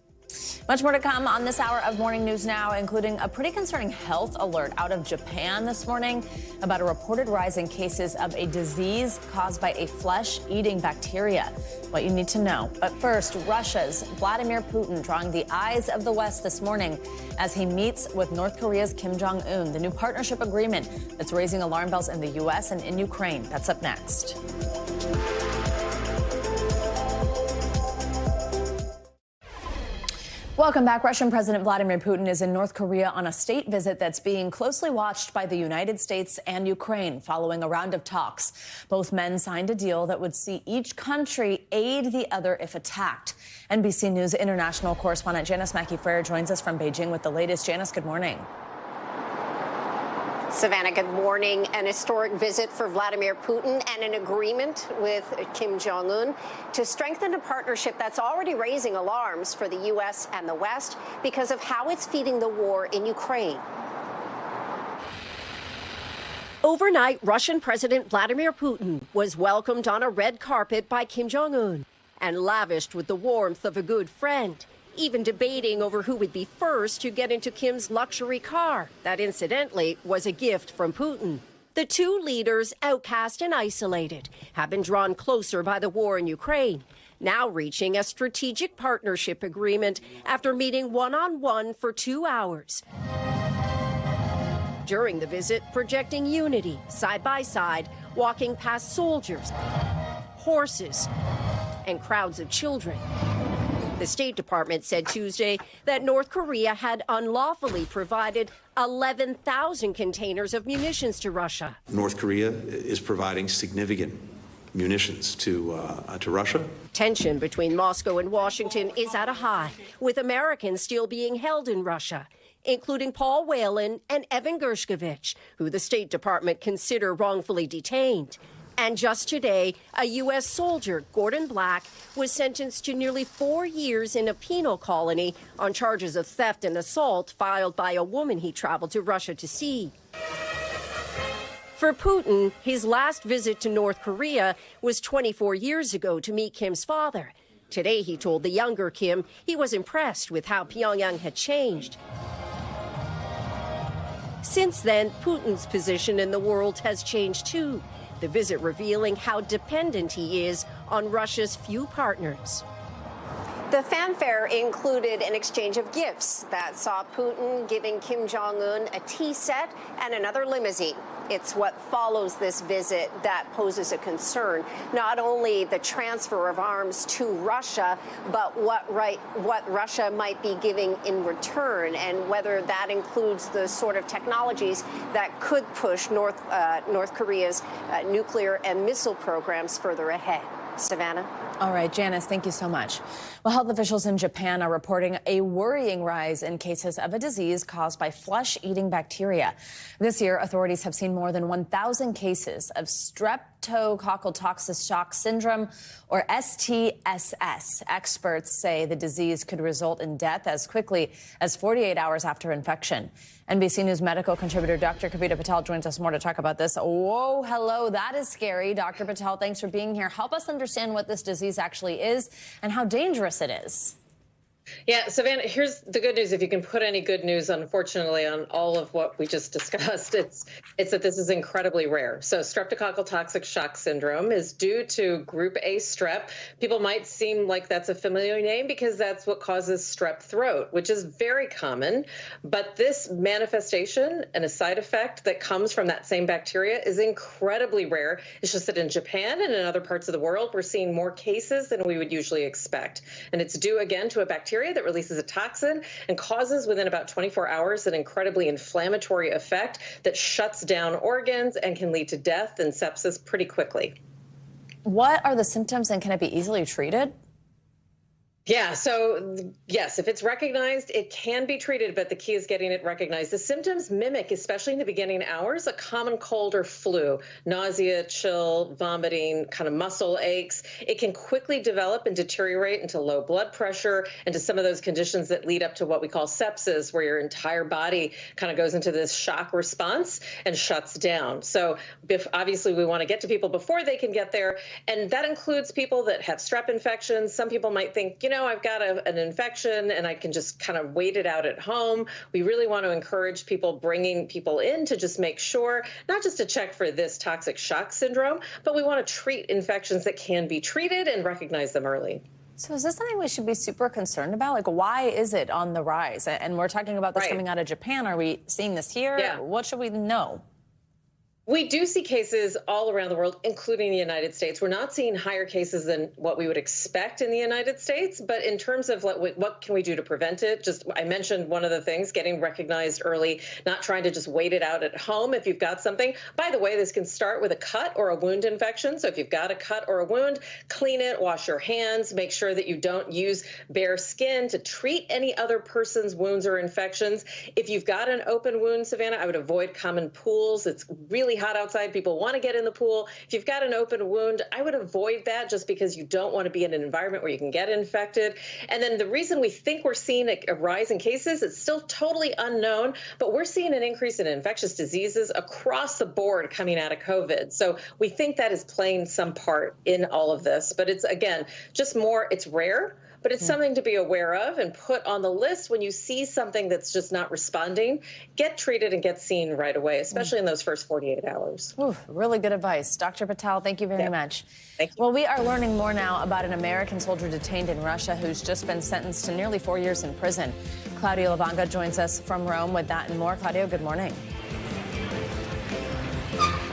Much more to come on this hour of Morning News Now, including a pretty concerning health alert out of Japan this morning about a reported rise in cases of a disease caused by a flesh-eating bacteria. What you need to know. But first, Russia's Vladimir Putin drawing the eyes of the West this morning as he meets with North Korea's Kim Jong-un, the new partnership agreement that's raising alarm bells in the U.S. and in Ukraine. That's up next. Welcome back. Russian President Vladimir Putin is in North Korea on a state visit that's being closely watched by the United States and Ukraine following a round of talks. Both men signed a deal that would see each country aid the other if attacked. NBC News international correspondent Janice Mackey-Frere joins us from Beijing with the latest. Janice, good morning. Savannah, good morning. An historic visit for Vladimir Putin and an agreement with Kim Jong-un to strengthen a partnership that's already raising alarms for the U.S. and the West because of how it's feeding the war in Ukraine. Overnight, Russian President Vladimir Putin was welcomed on a red carpet by Kim Jong-un and lavished with the warmth of a good friend, even debating over who would be first to get into Kim's luxury car. That, incidentally, was a gift from Putin. The two leaders, outcast and isolated, have been drawn closer by the war in Ukraine, now reaching a strategic partnership agreement after meeting one-on-one for 2 hours. During the visit, projecting unity, side by side, walking past soldiers, horses, and crowds of children. The State Department said Tuesday that North Korea had unlawfully provided 11,000 containers of munitions to Russia. North Korea is providing significant munitions to Russia. Tension between Moscow and Washington is at a high, with Americans still being held in Russia, including Paul Whelan and Evan Gershkovich, who the State Department consider wrongfully detained. And just today, a U.S. soldier, Gordon Black, was sentenced to nearly 4 years in a penal colony on charges of theft and assault filed by a woman he traveled to Russia to see. For Putin, his last visit to North Korea was 24 years ago to meet Kim's father. Today, he told the younger Kim he was impressed with how Pyongyang had changed. Since then, Putin's position in the world has changed too. The visit revealing how dependent he is on Russia's few partners. The fanfare included an exchange of gifts that saw Putin giving Kim Jong-un a tea set and another limousine. It's what follows this visit that poses a concern. Not only the transfer of arms to Russia, but what Russia might be giving in return, and whether that includes the sort of technologies that could push North Korea's nuclear and missile programs further ahead. Savannah? All right, Janice, thank you so much. Well, health officials in Japan are reporting a worrying rise in cases of a disease caused by flesh-eating bacteria. This year, authorities have seen more than 1,000 cases of streptococcal toxic shock syndrome, or STSS. Experts say the disease could result in death as quickly as 48 hours after infection. NBC News medical contributor Dr. Kavita Patel joins us more to talk about this. Whoa, hello, that is scary. Dr. Patel, thanks for being here. Help us understand what this disease actually is and how dangerous it is. Yeah, Savannah, here's the good news. If you can put any good news, unfortunately, on all of what we just discussed, it's that this is incredibly rare. So streptococcal toxic shock syndrome is due to group A strep. People might seem like that's a familiar name because that's what causes strep throat, which is very common. But this manifestation and a side effect that comes from that same bacteria is incredibly rare. It's just that in Japan and in other parts of the world, we're seeing more cases than we would usually expect. And it's due, again, to a bacteria that releases a toxin and causes within about 24 hours an incredibly inflammatory effect that shuts down organs and can lead to death and sepsis pretty quickly. What are the symptoms and can it be easily treated? Yeah, so yes, if it's recognized, it can be treated, but the key is getting it recognized. The symptoms mimic, especially in the beginning hours, a common cold or flu, nausea, chill, vomiting, kind of muscle aches. It can quickly develop and deteriorate into low blood pressure, into some of those conditions that lead up to what we call sepsis, where your entire body kind of goes into this shock response and shuts down. So obviously we want to get to people before they can get there, and that includes people that have strep infections. Some people might think, I've got an infection and I can just kind of wait it out at home. We really want to encourage people bringing people in to just make sure, not just to check for this toxic shock syndrome, but we want to treat infections that can be treated and recognize them early. So is this something we should be super concerned about? Like, why is it on the rise? And we're talking about this coming out of Japan. Are we seeing this here? Yeah. What should we know? We do see cases all around the world, including the United States. We're not seeing higher cases than what we would expect in the United States. But in terms of what can we do to prevent it, I mentioned one of the things, getting recognized early, not trying to just wait it out at home if you've got something. By the way, this can start with a cut or a wound infection. So if you've got a cut or a wound, clean it, wash your hands, make sure that you don't use bare skin to treat any other person's wounds or infections. If you've got an open wound, Savannah, I would avoid common pools. It's really hot outside. People want to get in the pool. If you've got an open wound, I would avoid that just because you don't want to be in an environment where you can get infected. And then the reason we think we're seeing a rise in cases, it's still totally unknown, but we're seeing an increase in infectious diseases across the board coming out of COVID. So we think that is playing some part in all of this. But it's, again, just more, it's rare. But it's something to be aware of and put on the list when you see something that's just not responding. Get treated and get seen right away, especially in those first 48 hours. Ooh, really good advice. Dr. Patel, thank you very much. Thank you. Well, we are learning more now about an American soldier detained in Russia who's just been sentenced to nearly 4 years in prison. Claudio Lavanga joins us from Rome with that and more. Claudio, good morning.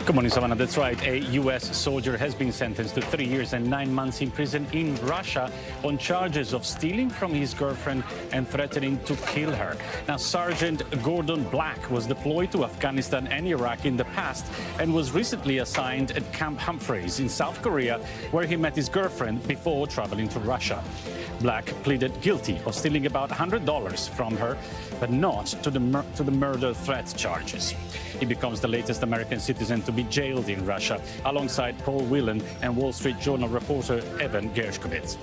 Good morning, Savannah. That's right. A U.S. soldier has been sentenced to 3 years and 9 months in prison in Russia on charges of stealing from his girlfriend and threatening to kill her. Now, Sergeant Gordon Black was deployed to Afghanistan and Iraq in the past and was recently assigned at Camp Humphreys in South Korea, where he met his girlfriend before traveling to Russia. Black pleaded guilty of stealing about $100 from her, but not to the murder threat charges. He becomes the latest American citizen to be jailed in Russia, alongside Paul Whelan and Wall Street Journal reporter Evan Gershkovich.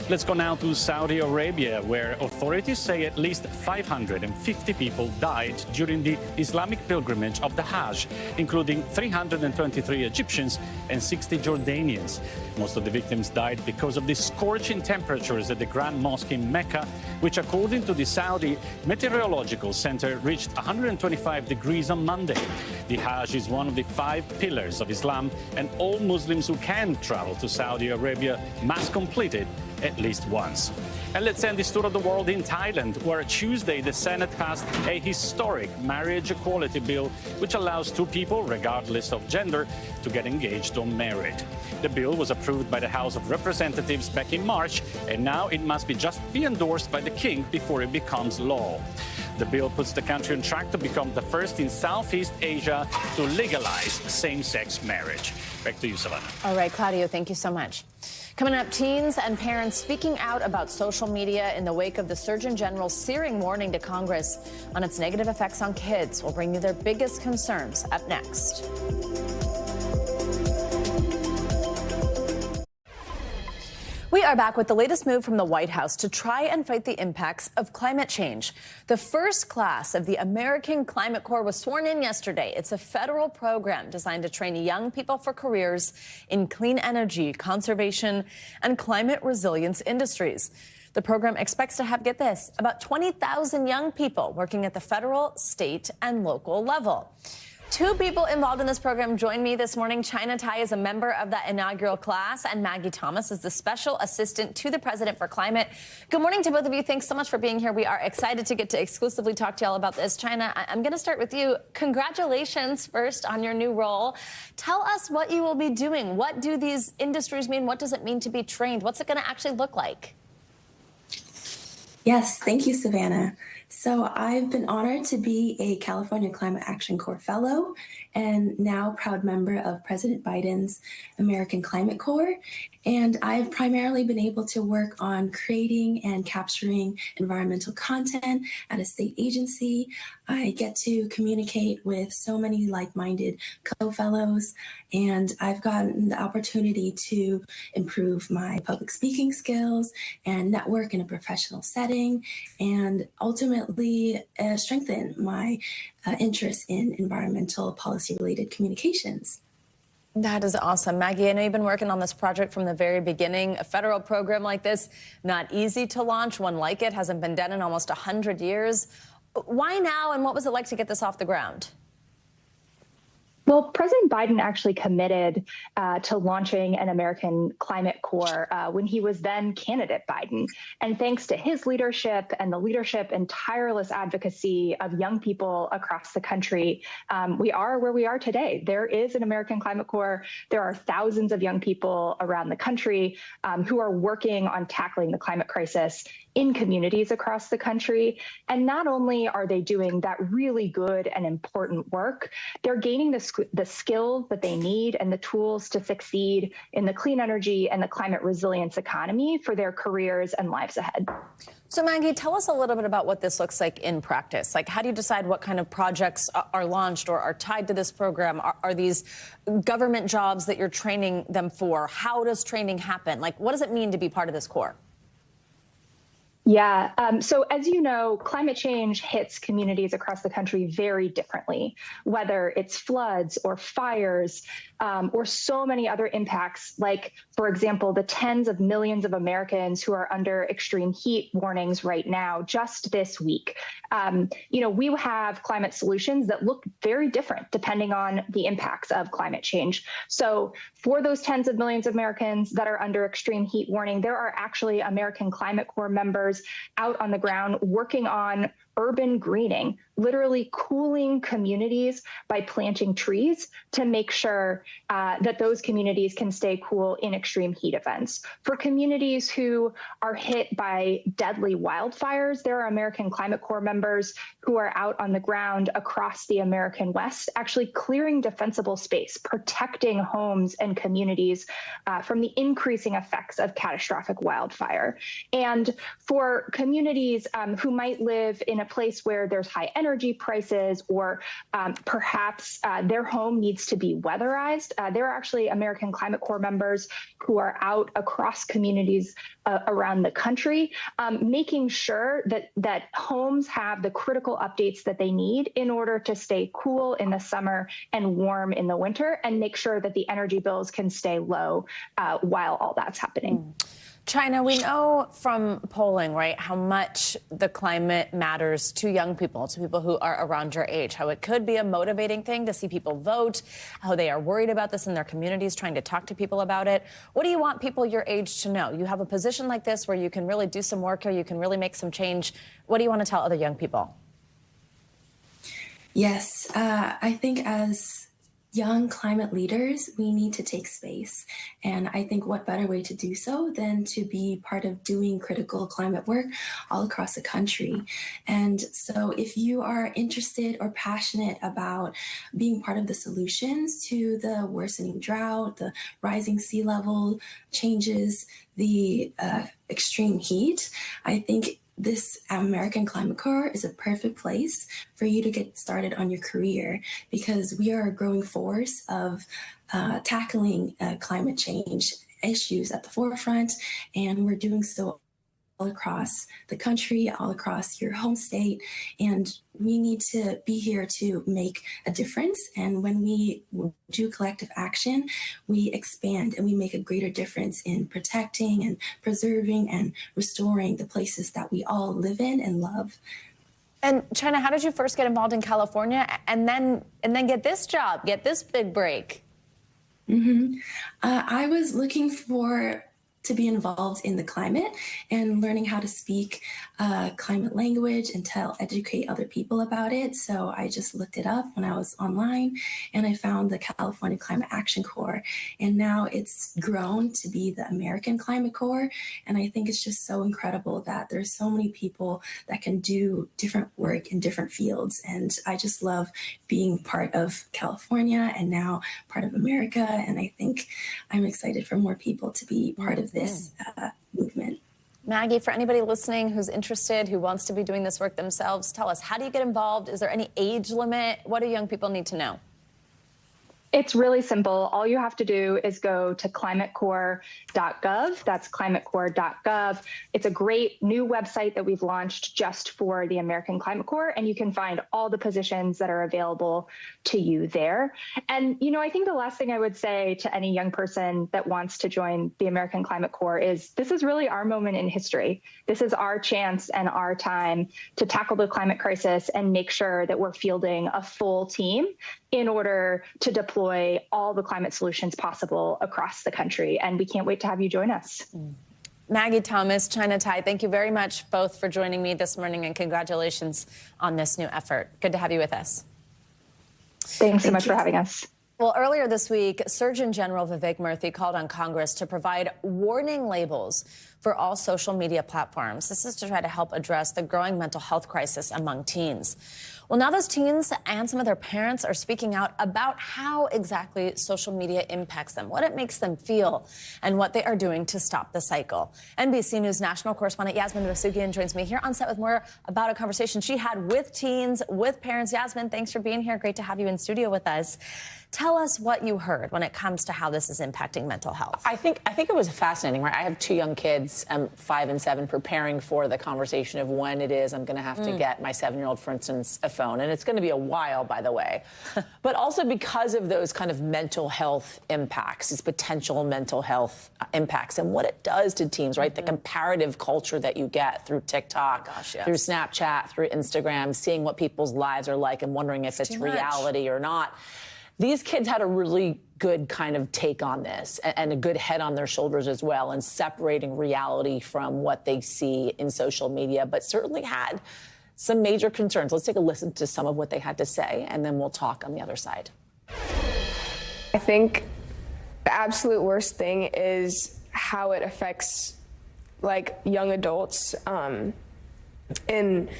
Let's go now to Saudi Arabia, where authorities say at least 550 people died during the Islamic pilgrimage of the Hajj, including 323 Egyptians and 60 Jordanians. Most of the victims died because of the scorching temperatures at the Grand Mosque in Mecca, which, according to the Saudi Meteorological Center, reached 125 degrees on Monday. The Hajj is one of the 5 pillars of Islam, and all Muslims who can travel to Saudi Arabia must complete it at least once. And let's end this tour of the world in Thailand, where Tuesday the Senate passed a historic marriage equality bill, which allows 2 people, regardless of gender, to get engaged or married. The bill was approved by the House of Representatives back in March, and now it must be endorsed by the king before it becomes law. The bill puts the country on track to become the first in Southeast Asia to legalize same-sex marriage. Back to you, Savannah. All right, Claudio, thank you so much. Coming up, teens and parents speaking out about social media in the wake of the Surgeon General's searing warning to Congress on its negative effects on kids. We'll bring you their biggest concerns up next. We are are back with the latest move from the White House to try and fight the impacts of climate change. The first class of the American Climate Corps was sworn in yesterday. It's a federal program designed to train young people for careers in clean energy, conservation, and climate resilience industries. The program expects to have, get this, about 20,000 young people working at the federal, state, and local level. Two people involved in this program join me this morning. China Tai is a member of that inaugural class, and Maggie Thomas is the special assistant to the president for climate. Good morning to both of you. Thanks so much for being here. We are excited to get to exclusively talk to y'all about this. China, I'm going to start with you. Congratulations first on your new role. Tell us what you will be doing. What do these industries mean? What does it mean to be trained? What's it going to actually look like? Yes, thank you, Savannah. So I've been honored to be a California Climate Action Corps Fellow and now proud member of President Biden's American Climate Corps. And I've primarily been able to work on creating and capturing environmental content at a state agency. I get to communicate with so many like-minded co-fellows, and I've gotten the opportunity to improve my public speaking skills and network in a professional setting, and ultimately strengthen my interest in environmental policy-related communications. That is awesome. Maggie, I know you've been working on this project from the very beginning. A federal program like this, not easy to launch. One like it hasn't been done in almost 100 years. Why now, and what was it like to get this off the ground? Well, President Biden actually committed to launching an American Climate Corps when he was then candidate Biden. And thanks to his leadership and the leadership and tireless advocacy of young people across the country, we are where we are today. There is an American Climate Corps. There are thousands of young people around the country who are working on tackling the climate crisis in communities across the country. And not only are they doing that really good and important work, they're gaining the skills that they need and the tools to succeed in the clean energy and the climate resilience economy for their careers and lives ahead. So Maggie, tell us a little bit about what this looks like in practice. Like, how do you decide what kind of projects are launched or are tied to this program? Are these government jobs that you're training them for? How does training happen? Like, what does it mean to be part of this Corps? Yeah. So as you know, climate change hits communities across the country very differently, whether it's floods or fires or so many other impacts, like, for example, the tens of millions of Americans who are under extreme heat warnings right now, just this week. We have climate solutions that look very different depending on the impacts of climate change. So for those tens of millions of Americans that are under extreme heat warning, there are actually American Climate Corps members out on the ground working on urban greening, literally cooling communities by planting trees to make sure that those communities can stay cool in extreme heat events. For communities who are hit by deadly wildfires, there are American Climate Corps members who are out on the ground across the American West, actually clearing defensible space, protecting homes and communities from the increasing effects of catastrophic wildfire. And for communities who might live in a place where there's high energy prices or perhaps their home needs to be weatherized, there are actually American Climate Corps members who are out across communities around the country, making sure that homes have the critical updates that they need in order to stay cool in the summer and warm in the winter, and make sure that the energy bills can stay low while all that's happening. China, we know from polling, right, how much the climate matters to young people, to people who are around your age, how it could be a motivating thing to see people vote, how they are worried about this in their communities, trying to talk to people about it. What do you want people your age to know? You have a position like this where you can really do some work here, you can really make some change. What do you want to tell other young people? Yes, I think as young climate leaders, we need to take space. And I think what better way to do so than to be part of doing critical climate work all across the country. And so if you are interested or passionate about being part of the solutions to the worsening drought, the rising sea level changes, the extreme heat, I think this American Climate Corps is a perfect place for you to get started on your career, because we are a growing force of tackling climate change issues at the forefront, and we're doing so all across the country, all across your home state, and we need to be here to make a difference. And when we do collective action, we expand and we make a greater difference in protecting and preserving and restoring the places that we all live in and love. And China, how did you first get involved in California and then get this job, get this big break? I was looking to be involved in the climate and learning how to speak climate language and educate other people about it. So I just looked it up when I was online, and I found the California Climate Action Corps. And now it's grown to be the American Climate Corps. And I think it's just so incredible that there's so many people that can do different work in different fields. And I just love being part of California and now part of America. And I think I'm excited for more people to be part of this movement. Maggie, for anybody listening who's interested, who wants to be doing this work themselves, tell us, how do you get involved? Is there any age limit? What do young people need to know? It's really simple. All you have to do is go to climatecorps.gov. That's climatecorps.gov. It's a great new website that we've launched just for the American Climate Corps, and you can find all the positions that are available to you there. And, you know, I think the last thing I would say to any young person that wants to join the American Climate Corps is this is really our moment in history. This is our chance and our time to tackle the climate crisis and make sure that we're fielding a full team in order to deploy all the climate solutions possible across the country. And we can't wait to have you join us. Maggie Thomas, China Tai, thank you very much both for joining me this morning, and congratulations on this new effort. Good to have you with us. Thanks so much for having us. Well, earlier this week, Surgeon General Vivek Murthy called on Congress to provide warning labels for all social media platforms. This is to try to help address the growing mental health crisis among teens. Well, now those teens and some of their parents are speaking out about how exactly social media impacts them, what it makes them feel, and what they are doing to stop the cycle. NBC News national correspondent Yasmin Vasugian joins me here on set with more about a conversation she had with teens, with parents. Yasmin, thanks for being here. Great to have you in studio with us. Tell us what you heard when it comes to how this is impacting mental health. I think it was fascinating, right? I have two young kids, 5 and 7, preparing for the conversation of when it is I'm going to have to get my 7-year-old, for instance, a phone. And it's going to be a while, by the way. But also because of those kind of mental health impacts, these potential mental health impacts, and what it does to teens, right? The comparative culture that you get through TikTok, through Snapchat, through Instagram, seeing what people's lives are like and wondering if it's reality or not. These kids had a really good kind of take on this and a good head on their shoulders as well, and separating reality from what they see in social media, but certainly had some major concerns. Let's take a listen to some of what they had to say, and then we'll talk on the other side. I think the absolute worst thing is how it affects like young adults in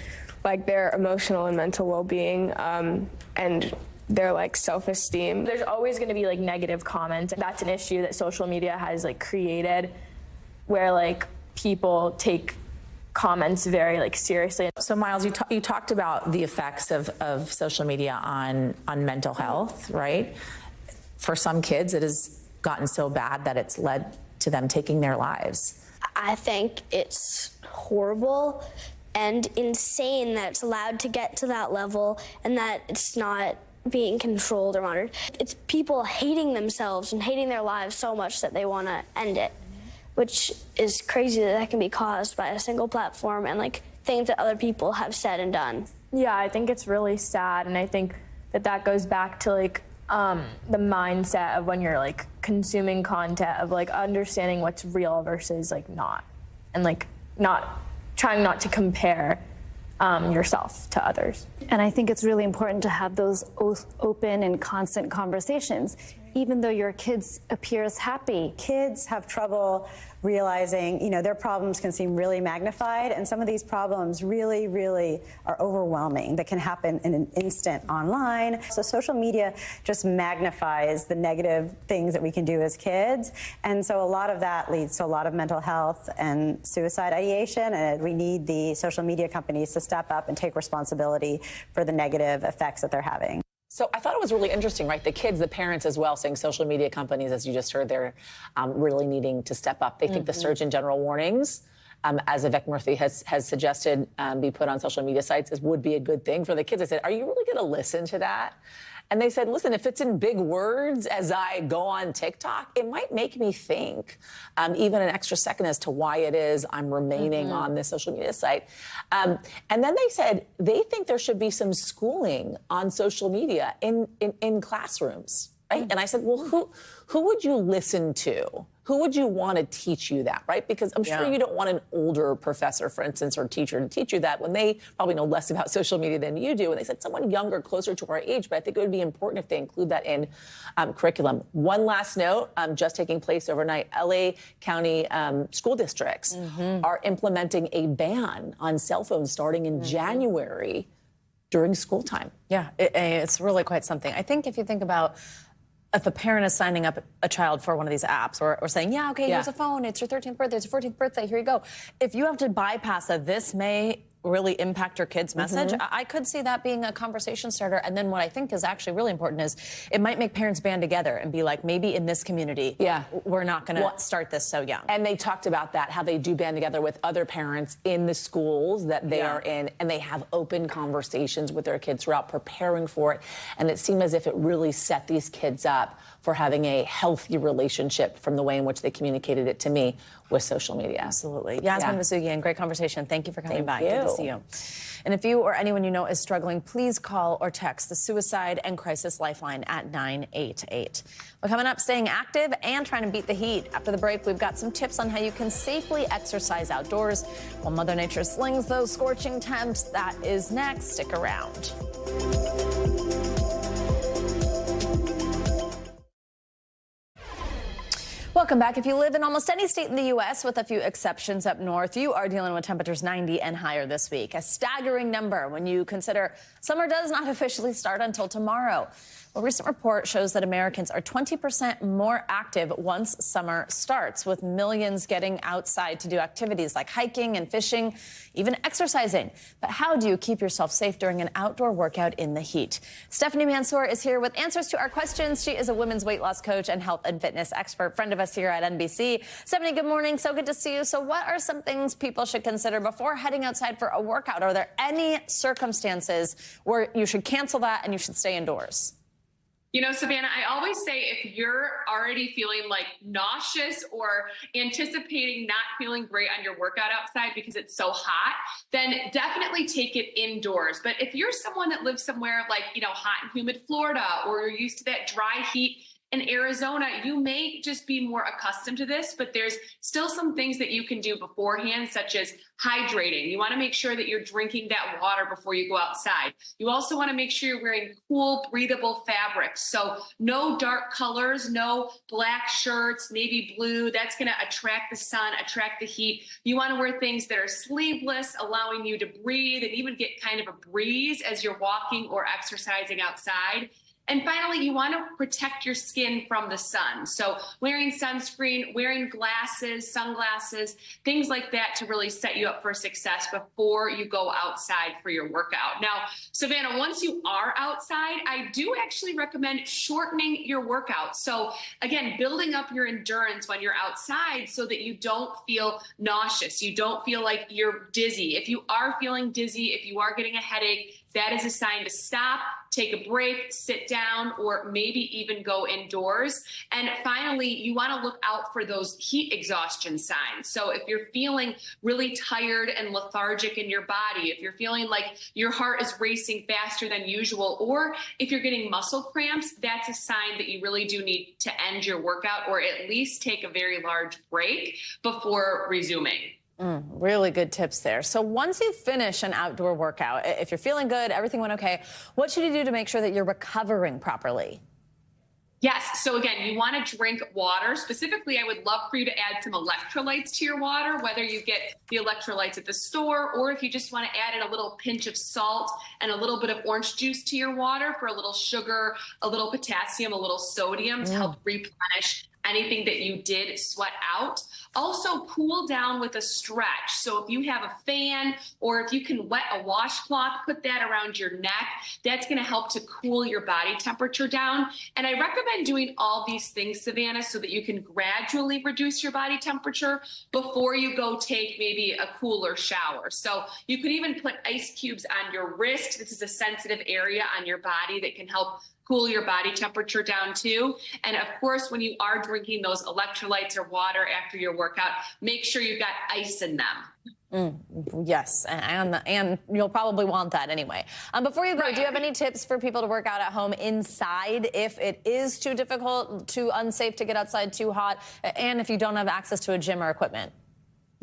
like their emotional and mental well-being and their like self-esteem. There's always going to be like negative comments. That's an issue that social media has like created, where like people take comments very like seriously. So Miles, you talked about the effects of social media on mental health, right? For some kids, it has gotten so bad that it's led to them taking their lives. I think it's horrible and insane that it's allowed to get to that level and that it's not being controlled or monitored. It's people hating themselves and hating their lives so much that they want to end it, which is crazy that can be caused by a single platform and like things that other people have said and done. Yeah, I think it's really sad, and I think that goes back to like the mindset of when you're like consuming content, of like understanding what's real versus like not, and like trying not to compare yourself to others. And I think it's really important to have those open and constant conversations, even though your kids appears happy. Kids have trouble realizing, their problems can seem really magnified, and some of these problems really, really are overwhelming that can happen in an instant online. So social media just magnifies the negative things that we can do as kids, and so a lot of that leads to a lot of mental health and suicide ideation, and we need the social media companies to step up and take responsibility for the negative effects that they're having. So I thought it was really interesting, right? The kids, the parents as well, saying social media companies, as you just heard, they're really needing to step up. They think the Surgeon General warnings, as Vivek Murthy has suggested, be put on social media sites, would be a good thing for the kids. I said, are you really going to listen to that? And they said, listen, if it's in big words as I go on TikTok, it might make me think even an extra second as to why it is I'm remaining on this social media site. And then they said they think there should be some schooling on social media in classrooms, right? And I said, well, who would you listen to? Who would you want to teach you that, right? Because I'm sure you don't want an older professor, for instance, or teacher to teach you that when they probably know less about social media than you do. And they said someone younger, closer to our age, but I think it would be important if they include that in curriculum. One last note, just taking place overnight, LA County school districts are implementing a ban on cell phones starting in January during school time. Yeah, it's really quite something. I think if you think about if a parent is signing up a child for one of these apps or saying, yeah, okay, here's a phone, it's your 13th birthday, it's your 14th birthday, here you go. If you have to bypass this may really impact your kid's message, I could see that being a conversation starter. And then what I think is actually really important is it might make parents band together and be like, maybe in this community, we're not going to start this so young. And they talked about that, how they do band together with other parents in the schools that they are in, and they have open conversations with their kids throughout preparing for it. And it seemed as if it really set these kids up for having a healthy relationship from the way in which they communicated it to me with social media. Absolutely. Yasmin Vasugian, great conversation. Thank you for coming by. Good to see you. And if you or anyone you know is struggling, please call or text the Suicide and Crisis Lifeline at 988. Well, coming up, staying active and trying to beat the heat. After the break, we've got some tips on how you can safely exercise outdoors while Mother Nature slings those scorching temps. That is next. Stick around. Welcome back. If you live in almost any state in the U.S., with a few exceptions up north, you are dealing with temperatures 90 and higher this week. A staggering number when you consider summer does not officially start until tomorrow. A recent report shows that Americans are 20% more active once summer starts, with millions getting outside to do activities like hiking and fishing, even exercising. But how do you keep yourself safe during an outdoor workout in the heat? Stephanie Mansour is here with answers to our questions. She is a women's weight loss coach and health and fitness expert, friend of us here at NBC. Stephanie, good morning. So good to see you. So what are some things people should consider before heading outside for a workout? Are there any circumstances where you should cancel that and you should stay indoors? You know, Savannah, I always say if you're already feeling like nauseous or anticipating not feeling great on your workout outside because it's so hot, then definitely take it indoors. But if you're someone that lives somewhere like, you know, hot and humid Florida, or you're used to that dry heat in Arizona, you may just be more accustomed to this, but there's still some things that you can do beforehand, such as hydrating. You want to make sure that you're drinking that water before you go outside. You also want to make sure you're wearing cool, breathable fabrics. So no dark colors, no black shirts, navy blue. That's going to attract the sun, attract the heat. You want to wear things that are sleeveless, allowing you to breathe and even get kind of a breeze as you're walking or exercising outside. And finally, you want to protect your skin from the sun. So wearing sunscreen, wearing glasses, sunglasses, things like that to really set you up for success before you go outside for your workout. Now, Savannah, once you are outside, I do actually recommend shortening your workout. So again, building up your endurance when you're outside so that you don't feel nauseous. You don't feel like you're dizzy. If you are feeling dizzy, if you are getting a headache, that is a sign to stop, take a break, sit down, or maybe even go indoors. And finally, you want to look out for those heat exhaustion signs. So if you're feeling really tired and lethargic in your body, if you're feeling like your heart is racing faster than usual, or if you're getting muscle cramps, that's a sign that you really do need to end your workout or at least take a very large break before resuming. Really good tips there. So once you finish an outdoor workout, if you're feeling good, everything went okay, what should you do to make sure that you're recovering properly? Yes. So again, you want to drink water. Specifically, I would love for you to add some electrolytes to your water, whether you get the electrolytes at the store or if you just want to add in a little pinch of salt and a little bit of orange juice to your water for a little sugar, a little potassium, a little sodium to help replenish anything that you did sweat out. Also, cool down with a stretch. So if you have a fan or if you can wet a washcloth, put that around your neck. That's going to help to cool your body temperature down. And I recommend doing all these things, Savannah, so that you can gradually reduce your body temperature before you go take maybe a cooler shower. So you could even put ice cubes on your wrist. This is a sensitive area on your body that can help cool your body temperature down too. And of course, when you are drinking those electrolytes or water after your workout, make sure you've got ice in them. Yes, and you'll probably want that anyway. Before you go, do you have any tips for people to work out at home inside if it is too difficult, too unsafe to get outside, too hot, and if you don't have access to a gym or equipment?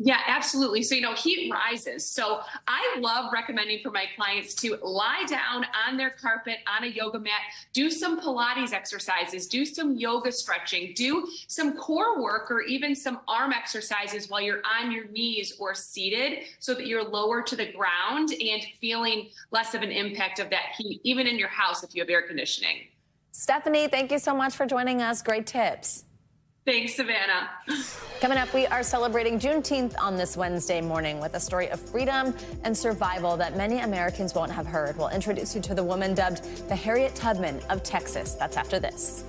Yeah, absolutely. So, heat rises. So I love recommending for my clients to lie down on their carpet, on a yoga mat, do some Pilates exercises, do some yoga stretching, do some core work or even some arm exercises while you're on your knees or seated so that you're lower to the ground and feeling less of an impact of that heat, even in your house if you have air conditioning. Stephanie, thank you so much for joining us. Great tips. Thanks, Savannah. Coming up, we are celebrating Juneteenth on this Wednesday morning with a story of freedom and survival that many Americans won't have heard. We'll introduce you to the woman dubbed the Harriet Tubman of Texas. That's after this.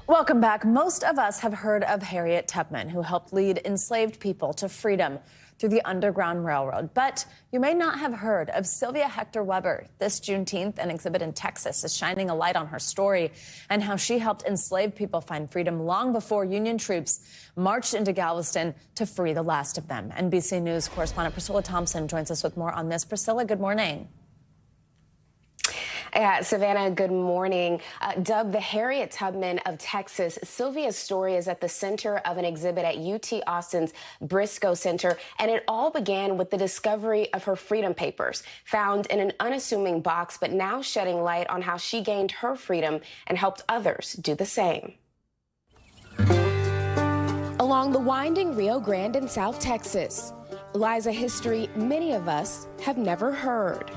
Welcome back. Most of us have heard of Harriet Tubman, who helped lead enslaved people to freedom through the Underground Railroad. But you may not have heard of Sylvia Hector Weber. This Juneteenth, an exhibit in Texas is shining a light on her story and how she helped enslaved people find freedom long before Union troops marched into Galveston to free the last of them. NBC News correspondent Priscilla Thompson joins us with more on this. Priscilla, good morning. Yeah, Savannah, good morning. Dubbed the Harriet Tubman of Texas, Sylvia's story is at the center of an exhibit at UT Austin's Briscoe Center, and it all began with the discovery of her freedom papers, found in an unassuming box, but now shedding light on how she gained her freedom and helped others do the same. Along the winding Rio Grande in South Texas lies a history many of us have never heard.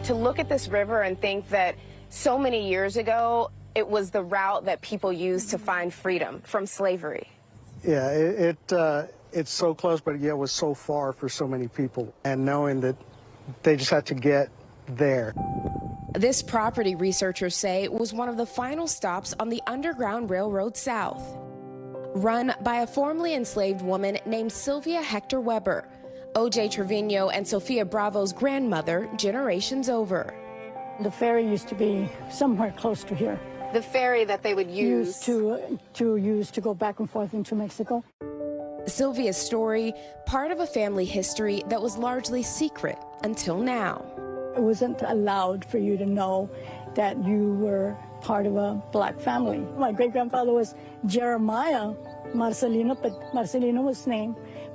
To look at this river and think that so many years ago, it was the route that people used to find freedom from slavery. Yeah, it's so close, but yet it was so far for so many people. And knowing that they just had to get there. This property, researchers say, was one of the final stops on the Underground Railroad South. Run by a formerly enslaved woman named Sylvia Hector Weber, O.J. Trevino and Sophia Bravo's grandmother generations over. The ferry used to be somewhere close to here. The ferry that they would use to go back and forth into Mexico. Sylvia's story, part of a family history that was largely secret until now. It wasn't allowed for you to know that you were part of a black family. My great-grandfather was Jeremiah Marcelino, but Marcelino was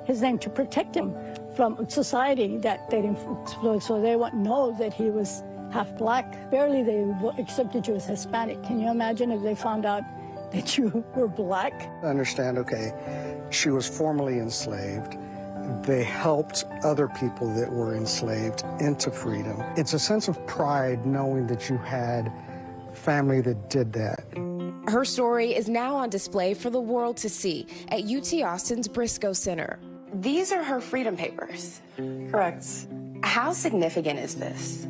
his name to protect him from society that they didn't exploit, so they wouldn't know that he was half black. Barely they accepted you as Hispanic. Can you imagine if they found out that you were black? I understand, okay, she was formerly enslaved. They helped other people that were enslaved into freedom. It's a sense of pride knowing that you had family that did that. Her story is now on display for the world to see at UT Austin's Briscoe Center. These are her freedom papers. Correct. How significant is this?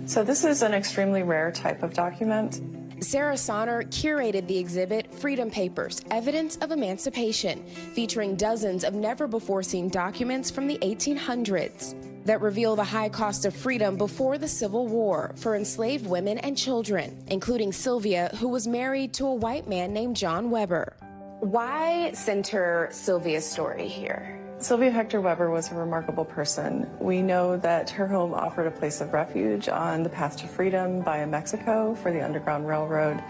So this is an extremely rare type of document. Sarah Sonner curated the exhibit Freedom Papers, Evidence of Emancipation, featuring dozens of never-before-seen documents from the 1800s that reveal the high cost of freedom before the Civil War for enslaved women and children, including Sylvia, who was married to a white man named John Weber. Why center Sylvia's story here? Sylvia Hector Weber was a remarkable person. We know that her home offered a place of refuge on the path to freedom via Mexico for the Underground Railroad.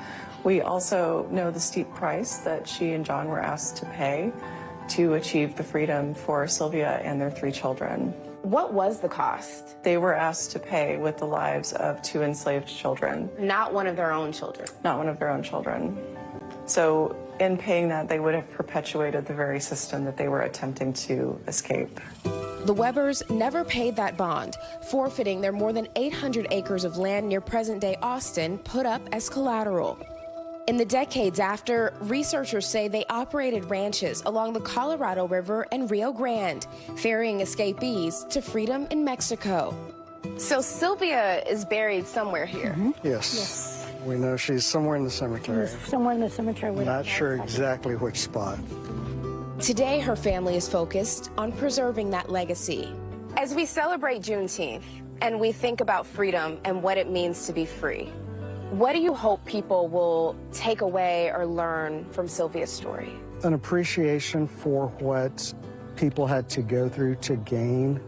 We also know the steep price that she and John were asked to pay to achieve the freedom for Sylvia and their 3 children. What was the cost? They were asked to pay with the lives of 2 enslaved children. Not one of their own children? Not one of their own children. So in paying that, they would have perpetuated the very system that they were attempting to escape. The Webbers never paid that bond, forfeiting their more than 800 acres of land near present-day Austin put up as collateral. In the decades after, researchers say they operated ranches along the Colorado River and Rio Grande, ferrying escapees to freedom in Mexico. So Sylvia is buried somewhere here. Yes. We know she's somewhere in the cemetery. Somewhere in the cemetery. Not sure exactly which spot. Today, her family is focused on preserving that legacy. As we celebrate Juneteenth and we think about freedom and what it means to be free, what do you hope people will take away or learn from Sylvia's story? An appreciation for what people had to go through to gain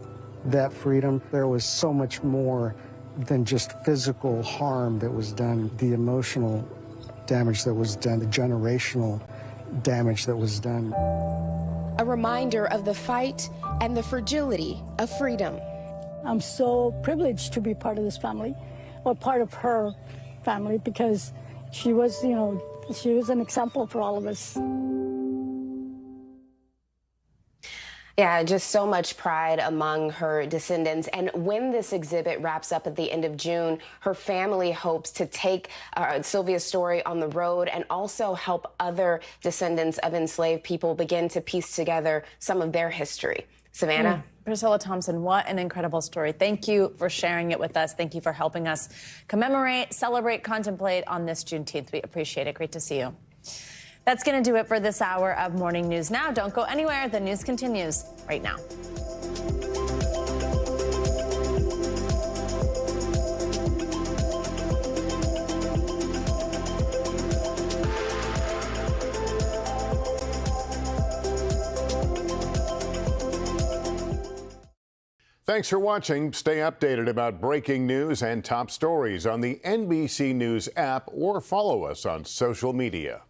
that freedom. There was so much more than just physical harm that was done, the emotional damage that was done, the generational damage that was done. A reminder of the fight and the fragility of freedom. I'm so privileged to be part of this family, or part of her family, because she was, she was an example for all of us. Yeah, just so much pride among her descendants. And when this exhibit wraps up at the end of June, her family hopes to take Sylvia's story on the road and also help other descendants of enslaved people begin to piece together some of their history. Savannah? Priscilla Thompson, what an incredible story. Thank you for sharing it with us. Thank you for helping us commemorate, celebrate, contemplate on this Juneteenth. We appreciate it. Great to see you. That's going to do it for this hour of Morning News Now. Don't go anywhere. The news continues right now. Thanks for watching. Stay updated about breaking news and top stories on the NBC News app or follow us on social media.